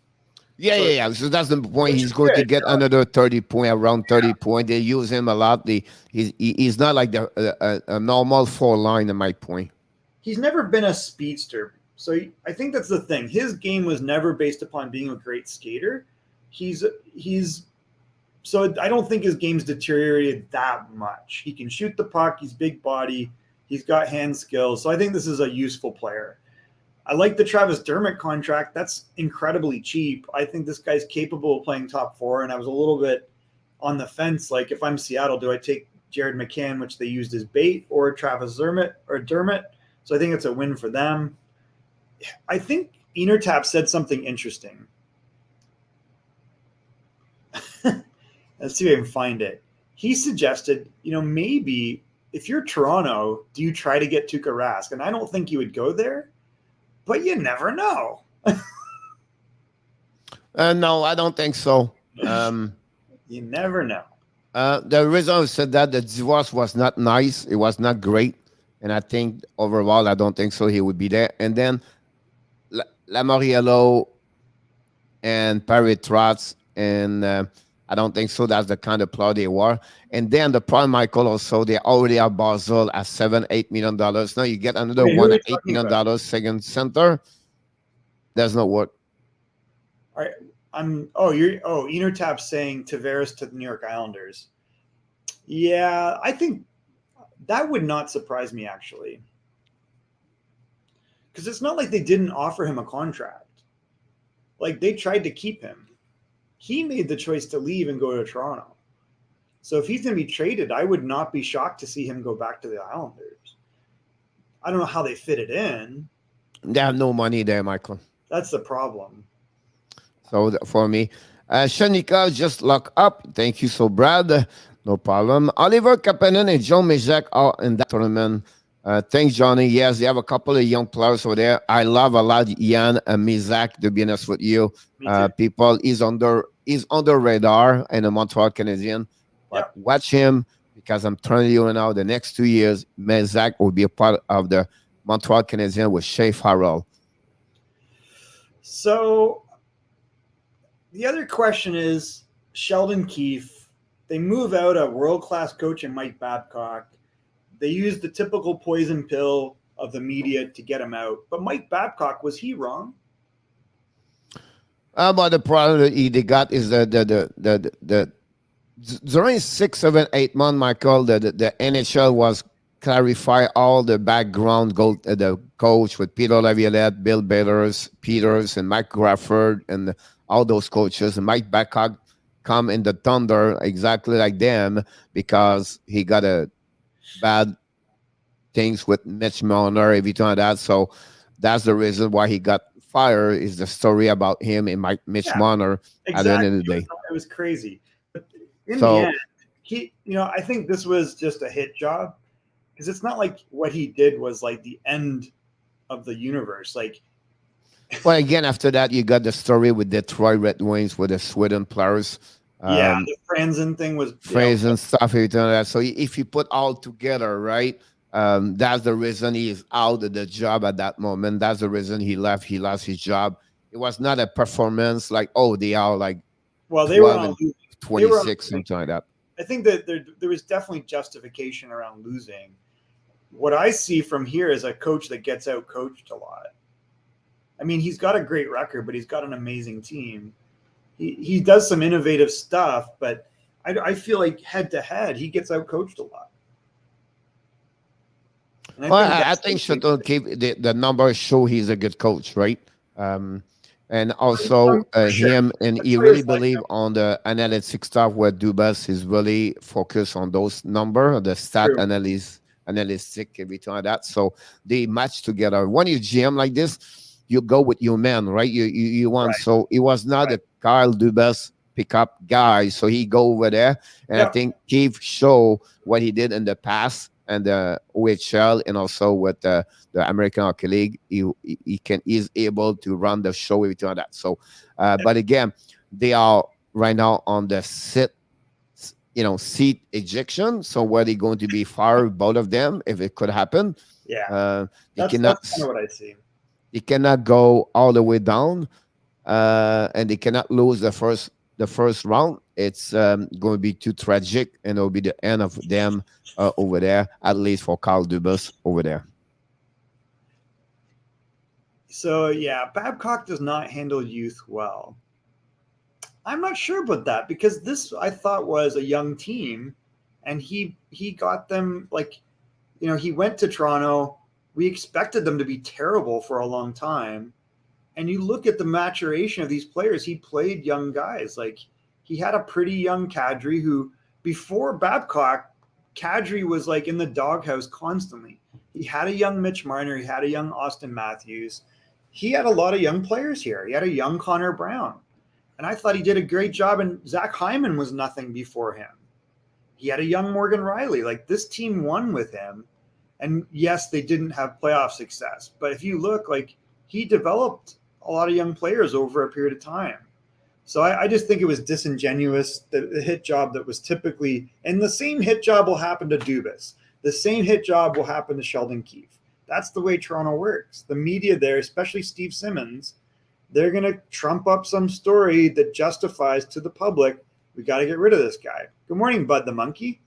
B: Yeah. So that's the point. He's going to get another 30 point, around 30 point. They use him a lot. He's not like a normal 4 line, in my point.
A: He's never been a speedster. So I think that's the thing. His game was never based upon being a great skater. So I don't think his game's deteriorated that much. He can shoot the puck. He's big body. He's got hand skills. So I think this is a useful player. I like the Travis Dermott contract. That's incredibly cheap. I think this guy's capable of playing top 4. And I was a little bit on the fence. Like if I'm Seattle, do I take Jared McCann, which they used as bait, or Travis Dermott? So I think it's a win for them. I think Enertap said something interesting. Let's see if I can find it. He suggested, maybe if you're Toronto, do you try to get Tuukka Rask? And I don't think you would go there, but you never know.
B: No, I don't think so.
A: You never know.
B: The reason I said that the Dubas was not nice. It was not great. And I think overall, I don't think so he would be there. And then Lamoriello and Perry Trotz and I don't think so. That's the kind of player they were. And then the problem, Michael, also, they already have Barzal at $7-8 million. Now you get another one at $8 million second center. Does not work.
A: All right. Enertap's saying Tavares to the New York Islanders. Yeah, I think that would not surprise me, actually. Because it's not like they didn't offer him a contract. Like, they tried to keep him. He made the choice to leave and go to Toronto. So if he's going to be traded, I would not be shocked to see him go back to the Islanders. I don't know how they fit it in.
B: They have no money there, Michael.
A: That's the problem.
B: So for me, Svechnikov just locked up. Thank you, so Brad. No problem. Oliver Kapanen and John Mezek are in that tournament. Thanks, Johnny. Yes, they have a couple of young players over there. I love a lot Jan Mizak, to be honest with you. People, he's under radar in the Montreal Canadiens. But watch him, because I'm telling you now, the next 2 years, Mizak will be a part of the Montreal Canadiens with Shea Farrell.
A: So the other question is Sheldon Keefe. They move out a world-class coach in Mike Babcock. They used the typical poison pill of the media to get him out. But Mike Babcock, was he wrong?
B: But the problem that they got is the during 6, 7, 8 months, Michael, the NHL was clarify all the background, the coach with Peter Laviolette, Bill Peters, and Mike Grafford, and all those coaches. And Mike Babcock come in the Thunder exactly like them because he got a bad things with Mitch Marner, everything like that. So that's the reason why he got fired, is the story about him and Mitch Marner at the end of the day.
A: It was crazy. But in the end, I think this was just a hit job, because it's not like what he did was like the end of the universe. Like,
B: Well, again, after that, you got the story with Detroit Red Wings with the Sweden players.
A: Yeah, the Franzen thing was
B: Phrase and stuff, everything like that. So if you put all together, right, that's the reason he is out of the job at that moment. That's the reason he left. He lost his job. It was not a performance like, oh, they are like
A: well, they were
B: 12
A: on.
B: and
A: They were on.
B: 26, something like that.
A: I think that there was definitely justification around losing. What I see from here is a coach that gets out coached a lot. I mean, he's got a great record, but he's got an amazing team. He does some innovative stuff, but I feel like head to head, he gets out coached a lot.
B: And I think Chateau keep the numbers show he's a good coach, right? And also him, and he really believe on the analytics stuff where Dubas is really focused on those numbers, the stat analytic, everything like that. So they match together. When you GM like this, you go with your man, right? You want. So it was not a Kyle Dubas pickup guy, so he go over there, and I think Keith show what he did in the past and the OHL, and also with the American Hockey League. He's able to run the show, everything like that. So, but again, they are right now on the seat ejection. So where they going to be fired, both of them, if it could happen?
A: Yeah,
B: that's
A: kind of what I see.
B: They cannot go all the way down, and they cannot lose the first round. It's going to be too tragic, and it'll be the end of them over there, at least for Kyle Dubas over there.
A: So, yeah, Babcock does not handle youth well. I'm not sure about that, because this, I thought, was a young team, and he got them, like, he went to Toronto. We expected them to be terrible for a long time. And you look at the maturation of these players, he played young guys. Like, he had a pretty young Kadri who, before Babcock, Kadri was like in the doghouse constantly. He had a young Mitch Marner. He had a young Austin Matthews. He had a lot of young players here. He had a young Connor Brown. And I thought he did a great job. And Zach Hyman was nothing before him. He had a young Morgan Riley. Like, this team won with him. And yes, they didn't have playoff success. But if you look, like, he developed a lot of young players over a period of time. So I just think it was disingenuous, the hit job that was typically, and the same hit job will happen to Dubas. The same hit job will happen to Sheldon Keefe. That's the way Toronto works. The media there, especially Steve Simmons, they're going to trump up some story that justifies to the public, we got to get rid of this guy. Good morning, Bud the Monkey.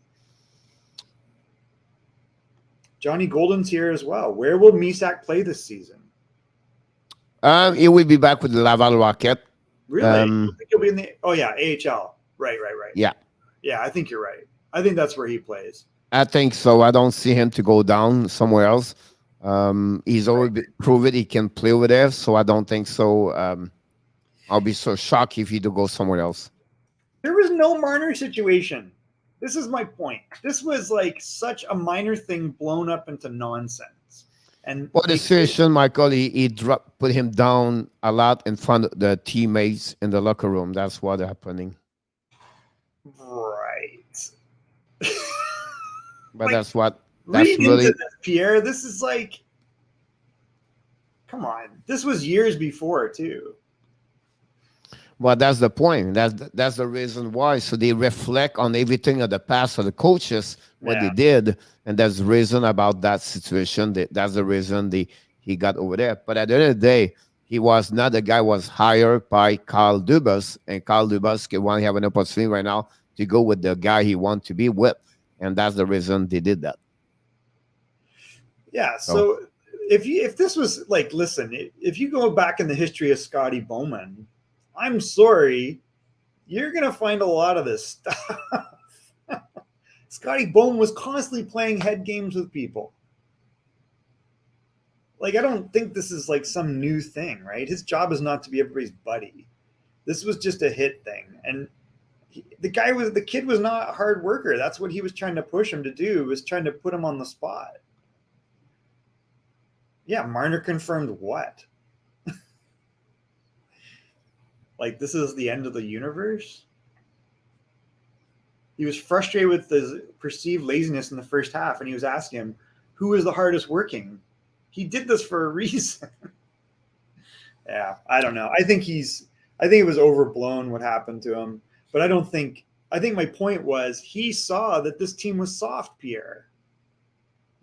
A: Johnny Golden's here as well. Where will Misak play this season?
B: He will be back with the Laval Rocket.
A: Really? I think he'll be in the AHL. Right.
B: Yeah.
A: Yeah, I think you're right. I think that's where he plays.
B: I think so. I don't see him to go down somewhere else. He's already proven he can play over there, so I don't think so. I'll be so shocked if he do go somewhere else.
A: There was no Marner situation. This is my point. This was like such a minor thing blown up into nonsense. And
B: well, the situation, Michael, he put him down a lot in front of the teammates in the locker room. That's what happening.
A: Right.
B: But that's really
A: this, Pierre. This is like, come on. This was years before too.
B: Well, that's the point. That's the reason why. So they reflect on everything of the past of the coaches, what they did, and that's the reason about that situation. That's the reason he got over there. But at the end of the day, he was not the guy was hired by Kyle Dubas, and Kyle Dubas can want to have an opportunity right now to go with the guy he wants to be with, and that's the reason they did that.
A: Yeah. So if this was like, listen, if you go back in the history of Scotty Bowman, I'm sorry, you're going to find a lot of this stuff. Scotty Bowman was constantly playing head games with people. Like, I don't think this is like some new thing, right? His job is not to be everybody's buddy. This was just a hit thing. And the kid was not a hard worker. That's what he was trying to push him to do, was trying to put him on the spot. Yeah, Marner confirmed what? Like, this is the end of the universe? He was frustrated with the perceived laziness in the first half, and he was asking him, who is the hardest working? He did this for a reason. Yeah, I don't know. I think it was overblown what happened to him, but I think my point was he saw that this team was soft, Pierre.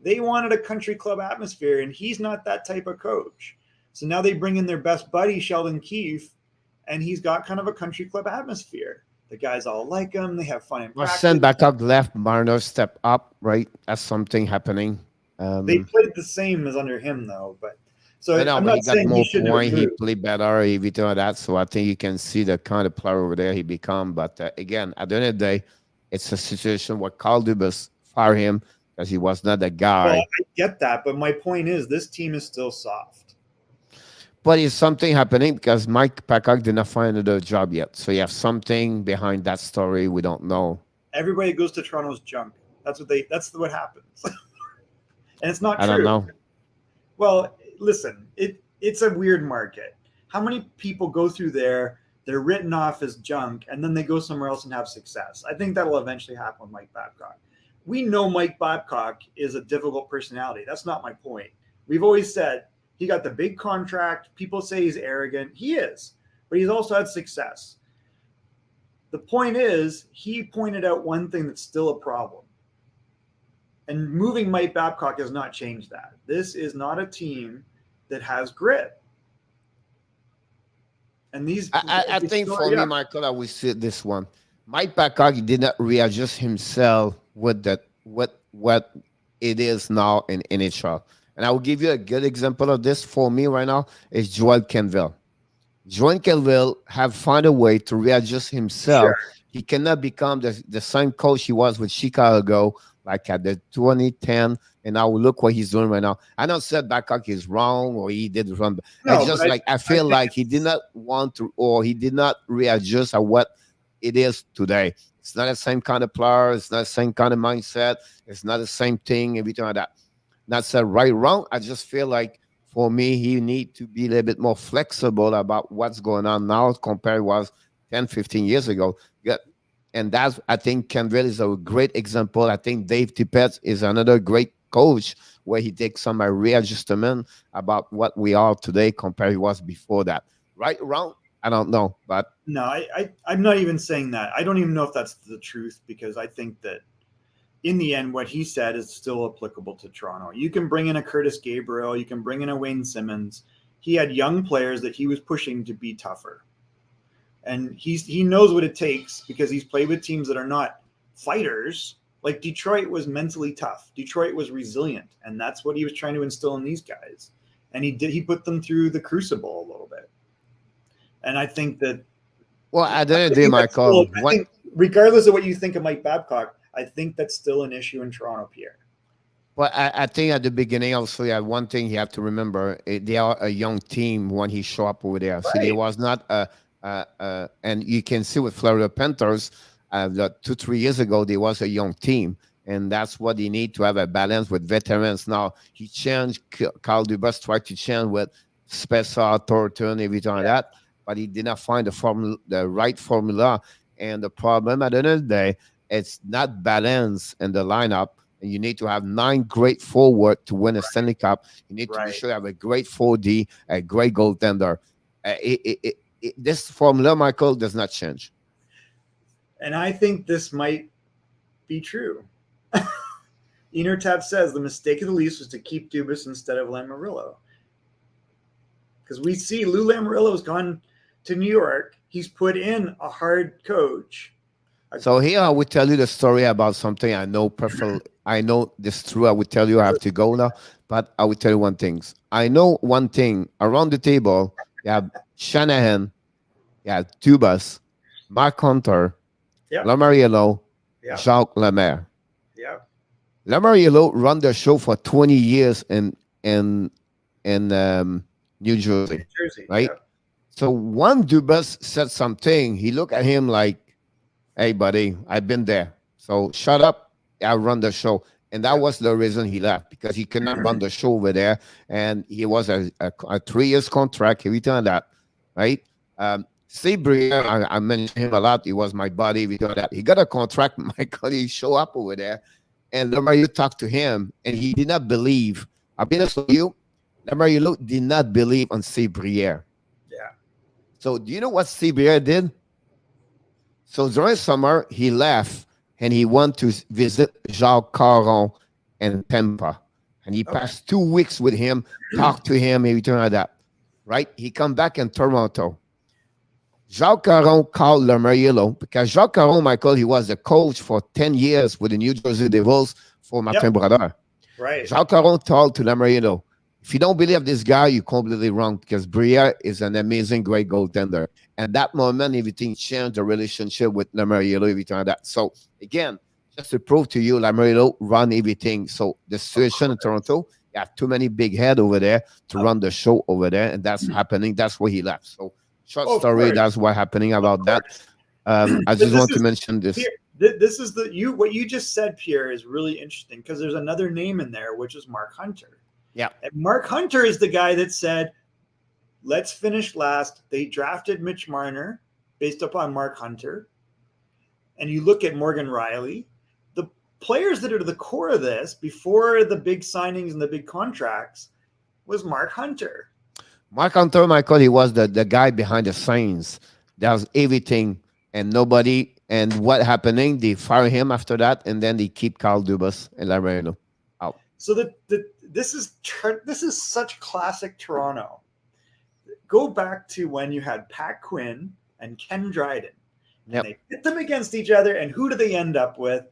A: They wanted a country club atmosphere, and he's not that type of coach. So now they bring in their best buddy, Sheldon Keefe, and he's got kind of a country club atmosphere. The guys all like him. They have fun in practice.
B: Send back up left, Marner step up, right? That's something happening.
A: They played the same as under him, though. But so
B: I know,
A: I'm
B: but
A: not
B: he got
A: saying
B: more
A: he shouldn't
B: points.
A: have
B: He
A: moved.
B: played better, everything like that. So I think you can see the kind of player over there he become. But again, at the end of the day, it's a situation where Carl Dubas fired him because he was not the guy.
A: Well, I get that, but my point is this team is still soft.
B: But it's something happening because Mike Babcock did not find another job yet. So you have something behind that story we don't know.
A: Everybody goes to Toronto's junk. That's what happens. And it's not true.
B: I don't know.
A: Well, listen, it's a weird market. How many people go through there, they're written off as junk, and then they go somewhere else and have success? I think that'll eventually happen with Mike Babcock. We know Mike Babcock is a difficult personality. That's not my point. We've always said he got the big contract. People say he's arrogant. He is, but he's also had success. The point is, he pointed out one thing that's still a problem. And moving Mike Babcock has not changed that. This is not a team that has grit. And these,
B: I think for me, Michael, I would say this one. Mike Babcock did not readjust himself with that what it is now in NHL. And I will give you a good example of this for me right now is Joel Canville. Joel Canville have found a way to readjust himself. Sure. He cannot become the same coach he was with Chicago, like at the 2010, and now look what he's doing right now. I don't say Babcock is wrong or he did wrong. No, it's just like I feel like he did not want to, or he did not readjust at what it is today. It's not the same kind of player. It's not the same kind of mindset. It's not the same thing. Everything like that. Not said right, wrong. I just feel like for me, he need to be a little bit more flexible about what's going on now compared to was 10, 15 years ago. Yeah. And that's, I think Canville is a great example. I think Dave Tippett is another great coach where he takes some readjustment about what we are today compared to was before that. Right, wrong? I don't know. But
A: no, I'm not even saying that. I don't even know if that's the truth because I think that in the end, what he said is still applicable to Toronto. You can bring in a Curtis Gabriel. You can bring in a Wayne Simmons. He had young players that he was pushing to be tougher. And he knows what it takes because he's played with teams that are not fighters. Like Detroit was mentally tough. Detroit was resilient. And that's what he was trying to instill in these guys. And he put them through the crucible a little bit. And I think that.
B: Well, I didn't do Michael.
A: I think regardless of what you think of Mike Babcock, I think that's still an issue in Toronto, Pierre.
B: Well, I think at the beginning, also, one thing you have to remember, they are a young team when he show up over there. Right. So he was not and you can see with Florida Panthers, 2-3 years ago, there was a young team. And that's what they need to have a balance with veterans. Now, he changed, Carl Dubas tried to change with Spencer, Thornton, everything like that. But he did not find the right formula. And the problem at the end of the day, it's not balanced in the lineup. And you need to have 9 great forward to win a Stanley Cup. You need to be sure you have a great 4D, a great goaltender. This formula, Michael, does not change.
A: And I think this might be true. Inertab says the mistake of the Leafs was to keep Dubas instead of Lamoriello. Because we see Lou Lamoriello's gone to New York. He's put in a hard coach.
B: So here I would tell you the story about something I know perfectly. I know this true. I would tell you I have to go now, but I would tell you one thing. I know one thing. Around the table, you have Shanahan, you have Dubas, Mark Hunter, Lamoriello, Jacques Lemaire.
A: Yeah.
B: Lamoriello run the show for 20 years in New Jersey, right? Yeah. So one Dubas said something. He looked at him like, "Hey, buddy, I've been there. So shut up. I run the show." And that was the reason he left, because he could not run the show over there. And he was a 3 years contract, everything like that, right? Sabres, I mentioned him a lot. He was my buddy, everything like that. He got a contract, Michael. He show up over there. And Lamoriello talked to him, and he did not believe. I'll be honest with you, Lamoriello did not believe on Sabres. So do you know what CBR did? So during summer, he left and he went to visit Jacques Caron and Tampa. And he
A: Okay.
B: passed 2 weeks with him, talked to him, everything like that. Right? He come back in Toronto. Jacques Caron called Lamoriello because Jacques Caron, Michael, he was the coach for 10 years with the New Jersey Devils for Martin Brodeur.
A: Right.
B: Jacques Caron told to Lamoriello, if you don't believe this guy, you're completely wrong because Briere is an amazing, great goaltender. And that moment, everything changed, the relationship with Lamoriello, everything like that. So, again, just to prove to you, Lamoriello run everything. So, the situation in Toronto, you have too many big head over there to run the show over there, and that's happening. That's where he left. So, short story, that's what's happening about that. I just want to mention this.
A: This is what you just said, Pierre, is really interesting because there's another name in there, which is Mark Hunter.
B: Yeah.
A: And Mark Hunter is the guy that said, let's finish last. They drafted Mitch Marner based upon Mark Hunter. And you look at Morgan Riley, the players that are the core of this before the big signings and the big contracts was Mark Hunter.
B: Mark Hunter, Michael, he was the guy behind the scenes. That was everything and nobody. And what happening? They fire him after that, and then they keep Carl Dubas and Lamoriello out.
A: So this is such classic Toronto. Go back to when you had Pat Quinn and Ken Dryden. And they pit them against each other, and who do they end up with?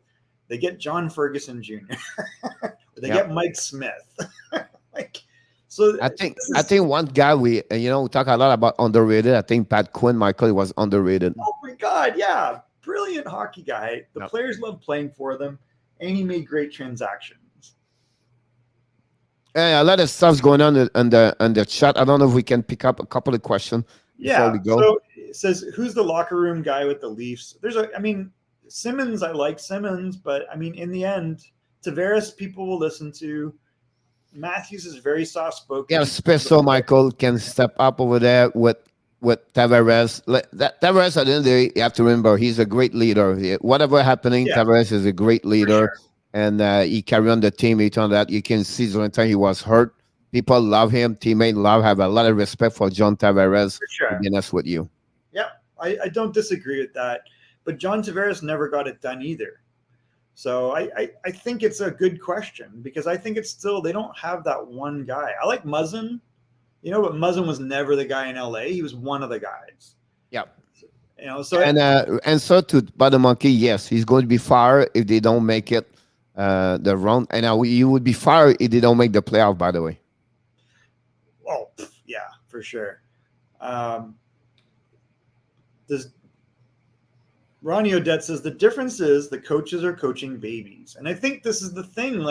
A: They get John Ferguson Jr. They get Mike Smith.
B: I think one guy we talk a lot about underrated. I think Pat Quinn, Michael, was underrated.
A: Oh my God, yeah, brilliant hockey guy. The players loved playing for them, and he made great transactions.
B: A lot of stuff's going on in the chat. I don't know if we can pick up a couple of questions before we go.
A: So it says, who's the locker room guy with the Leafs? Simmons, I like Simmons, but in the end, Tavares people will listen to. Matthews is very soft-spoken.
B: Yeah, Spesso, Michael, can step up over there with Tavares. Tavares, at the end of the day, you have to remember, he's a great leader. Whatever happening, Tavares is a great leader. Sure. And he carried on the team. He turned that you can see the time he was hurt. People love him. Teammates have a lot of respect for John Tavares.
A: For sure.
B: To be honest with you.
A: Yeah, I don't disagree with that. But John Tavares never got it done either. So I think it's a good question because I think it's still, they don't have that one guy. I like Muzzin, but Muzzin was never the guy in LA. He was one of the guys.
B: Yeah.
A: So
B: and so to Bada Monkey, yes, he's going to be fired if they don't make it the round. And you would be fired if they don't make the playoff, by the way.
A: Oh, yeah, for sure. Ronnie Odette says the difference is the coaches are coaching babies. And I think this is the thing.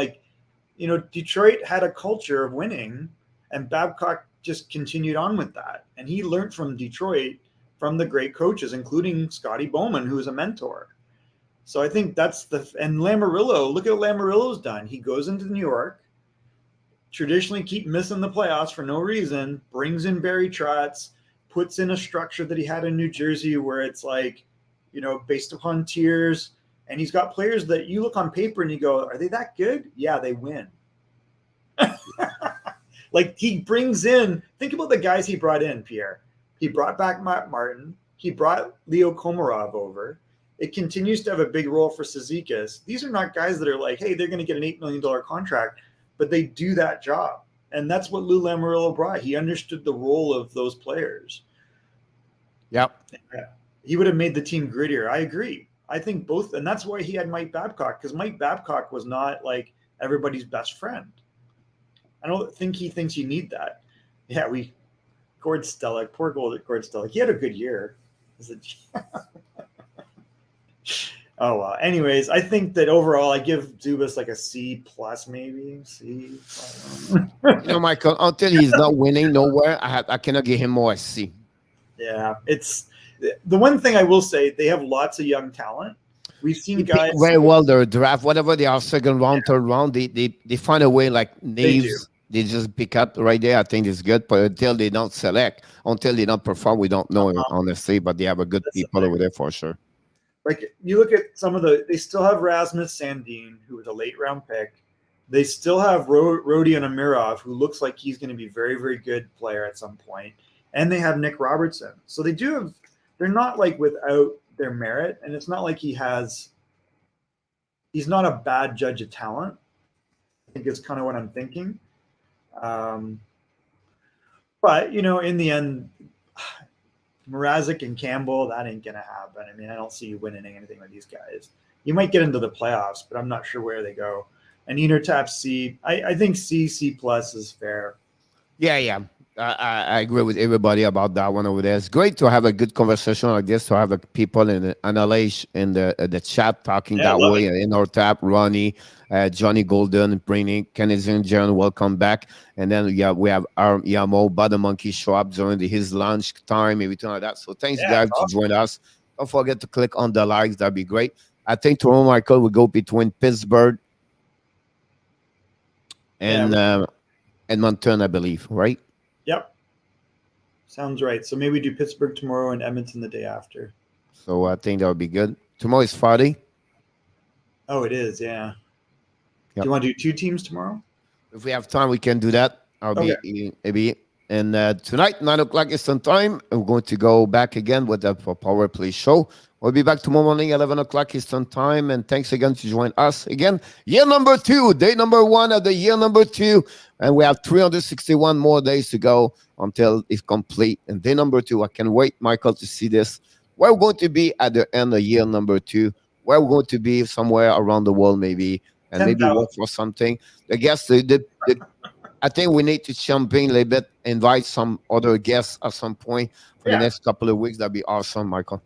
A: Detroit had a culture of winning, and Babcock just continued on with that. And he learned from Detroit, from the great coaches, including Scotty Bowman, who is a mentor. So I think that's and Lamoriello, look at what Lamoriello's done. He goes into New York, traditionally keep missing the playoffs for no reason, brings in Barry Trotz, puts in a structure that he had in New Jersey where it's based upon tiers. And he's got players that you look on paper and you go, are they that good? Yeah, they win. He brings in, think about the guys he brought in, Pierre. He brought back Matt Martin. He brought Leo Komarov over. It continues to have a big role for Cizikas. These are not guys that are like, hey, they're going to get an $8 million contract, but they do that job. And that's what Lou Lamoriello brought. He understood the role of those players.
B: Yep.
A: He would have made the team grittier. I agree. I think both. And that's why he had Mike Babcock, because Mike Babcock was not like everybody's best friend. I don't think he thinks you need that. Yeah, Gord Stellick, poor Gord Stellick. He had a good year. Oh, well. Anyways, I think that overall I give Dubas like a C plus, maybe C.
B: Michael, until he's not winning nowhere, I cannot give him more a C.
A: Yeah, it's the one thing I will say. They have lots of young talent. We've seen guys
B: very well their draft, whatever they are, second round, third round. They find a way like Naves. They just pick up right there. I think it's good, but until they don't select, until they don't perform, we don't know honestly. But they have a good people over there for sure.
A: Like you look at some of they still have Rasmus Sandin, who was a late round pick. They still have Rodion Amirov, who looks like he's going to be very, very good player at some point. and they have Nick Robertson. So they do have. They're not like without their merit, and it's not like he's not a bad judge of talent. I think it's kind of what I'm thinking. But in the end, Mrazek and Campbell, that ain't gonna happen. I mean, I don't see you winning anything with these guys. You might get into the playoffs, but I'm not sure where they go. And Eatertap C, I think C plus is fair.
B: Yeah. I agree with everybody about that one over there. It's great to have a good conversation like this, to have people in the analyze in the chat talking that way. In our tap, Ronnie, Johnny Golden, bringing Canadian John, welcome back. And then we have our Yamo, Bada Monkey show up during his lunch time, everything like that. So thanks guys to join us. Don't forget to click on the likes, that'd be great. I think tomorrow, Michael, will go between Pittsburgh and Edmonton, I believe, right?
A: Yep. Sounds right. So maybe we do Pittsburgh tomorrow and Edmonton the day after.
B: So I think that would be good. Tomorrow is Friday.
A: Oh, it is, yeah.
B: Yep.
A: Do you want to do 2 teams tomorrow?
B: If we have time, we can do that. Maybe. And tonight, 9 o'clock Eastern time, we're going to go back again with the Power Play show. We'll be back tomorrow morning, 11 o'clock Eastern time. And thanks again to join us again. Year number 2, day number 1 of the year number 2. And we have 361 more days to go until it's complete. And day number 2, I can't wait, Michael, to see this. Where we're going to be at the end of year number 2. Where we're going to be somewhere around the world, maybe. And 10, maybe work for something. I guess I think we need to jump in a little bit, invite some other guests at some point for the next couple of weeks. That'd be awesome, Michael.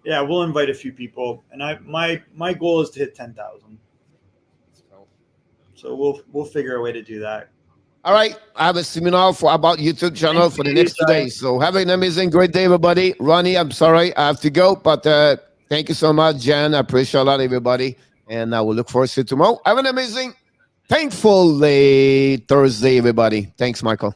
A: Yeah, we'll invite a few people, and my goal is to hit 10,000. So we'll figure a way to do that.
B: All right, I have a seminar about YouTube channel for the next 2 days. So have an amazing, great day, everybody. Ronnie, I'm sorry I have to go, but thank you so much, Jen. I appreciate a lot, everybody, and I will look forward to tomorrow. Have an amazing, thankful Thursday, everybody. Thanks, Michael.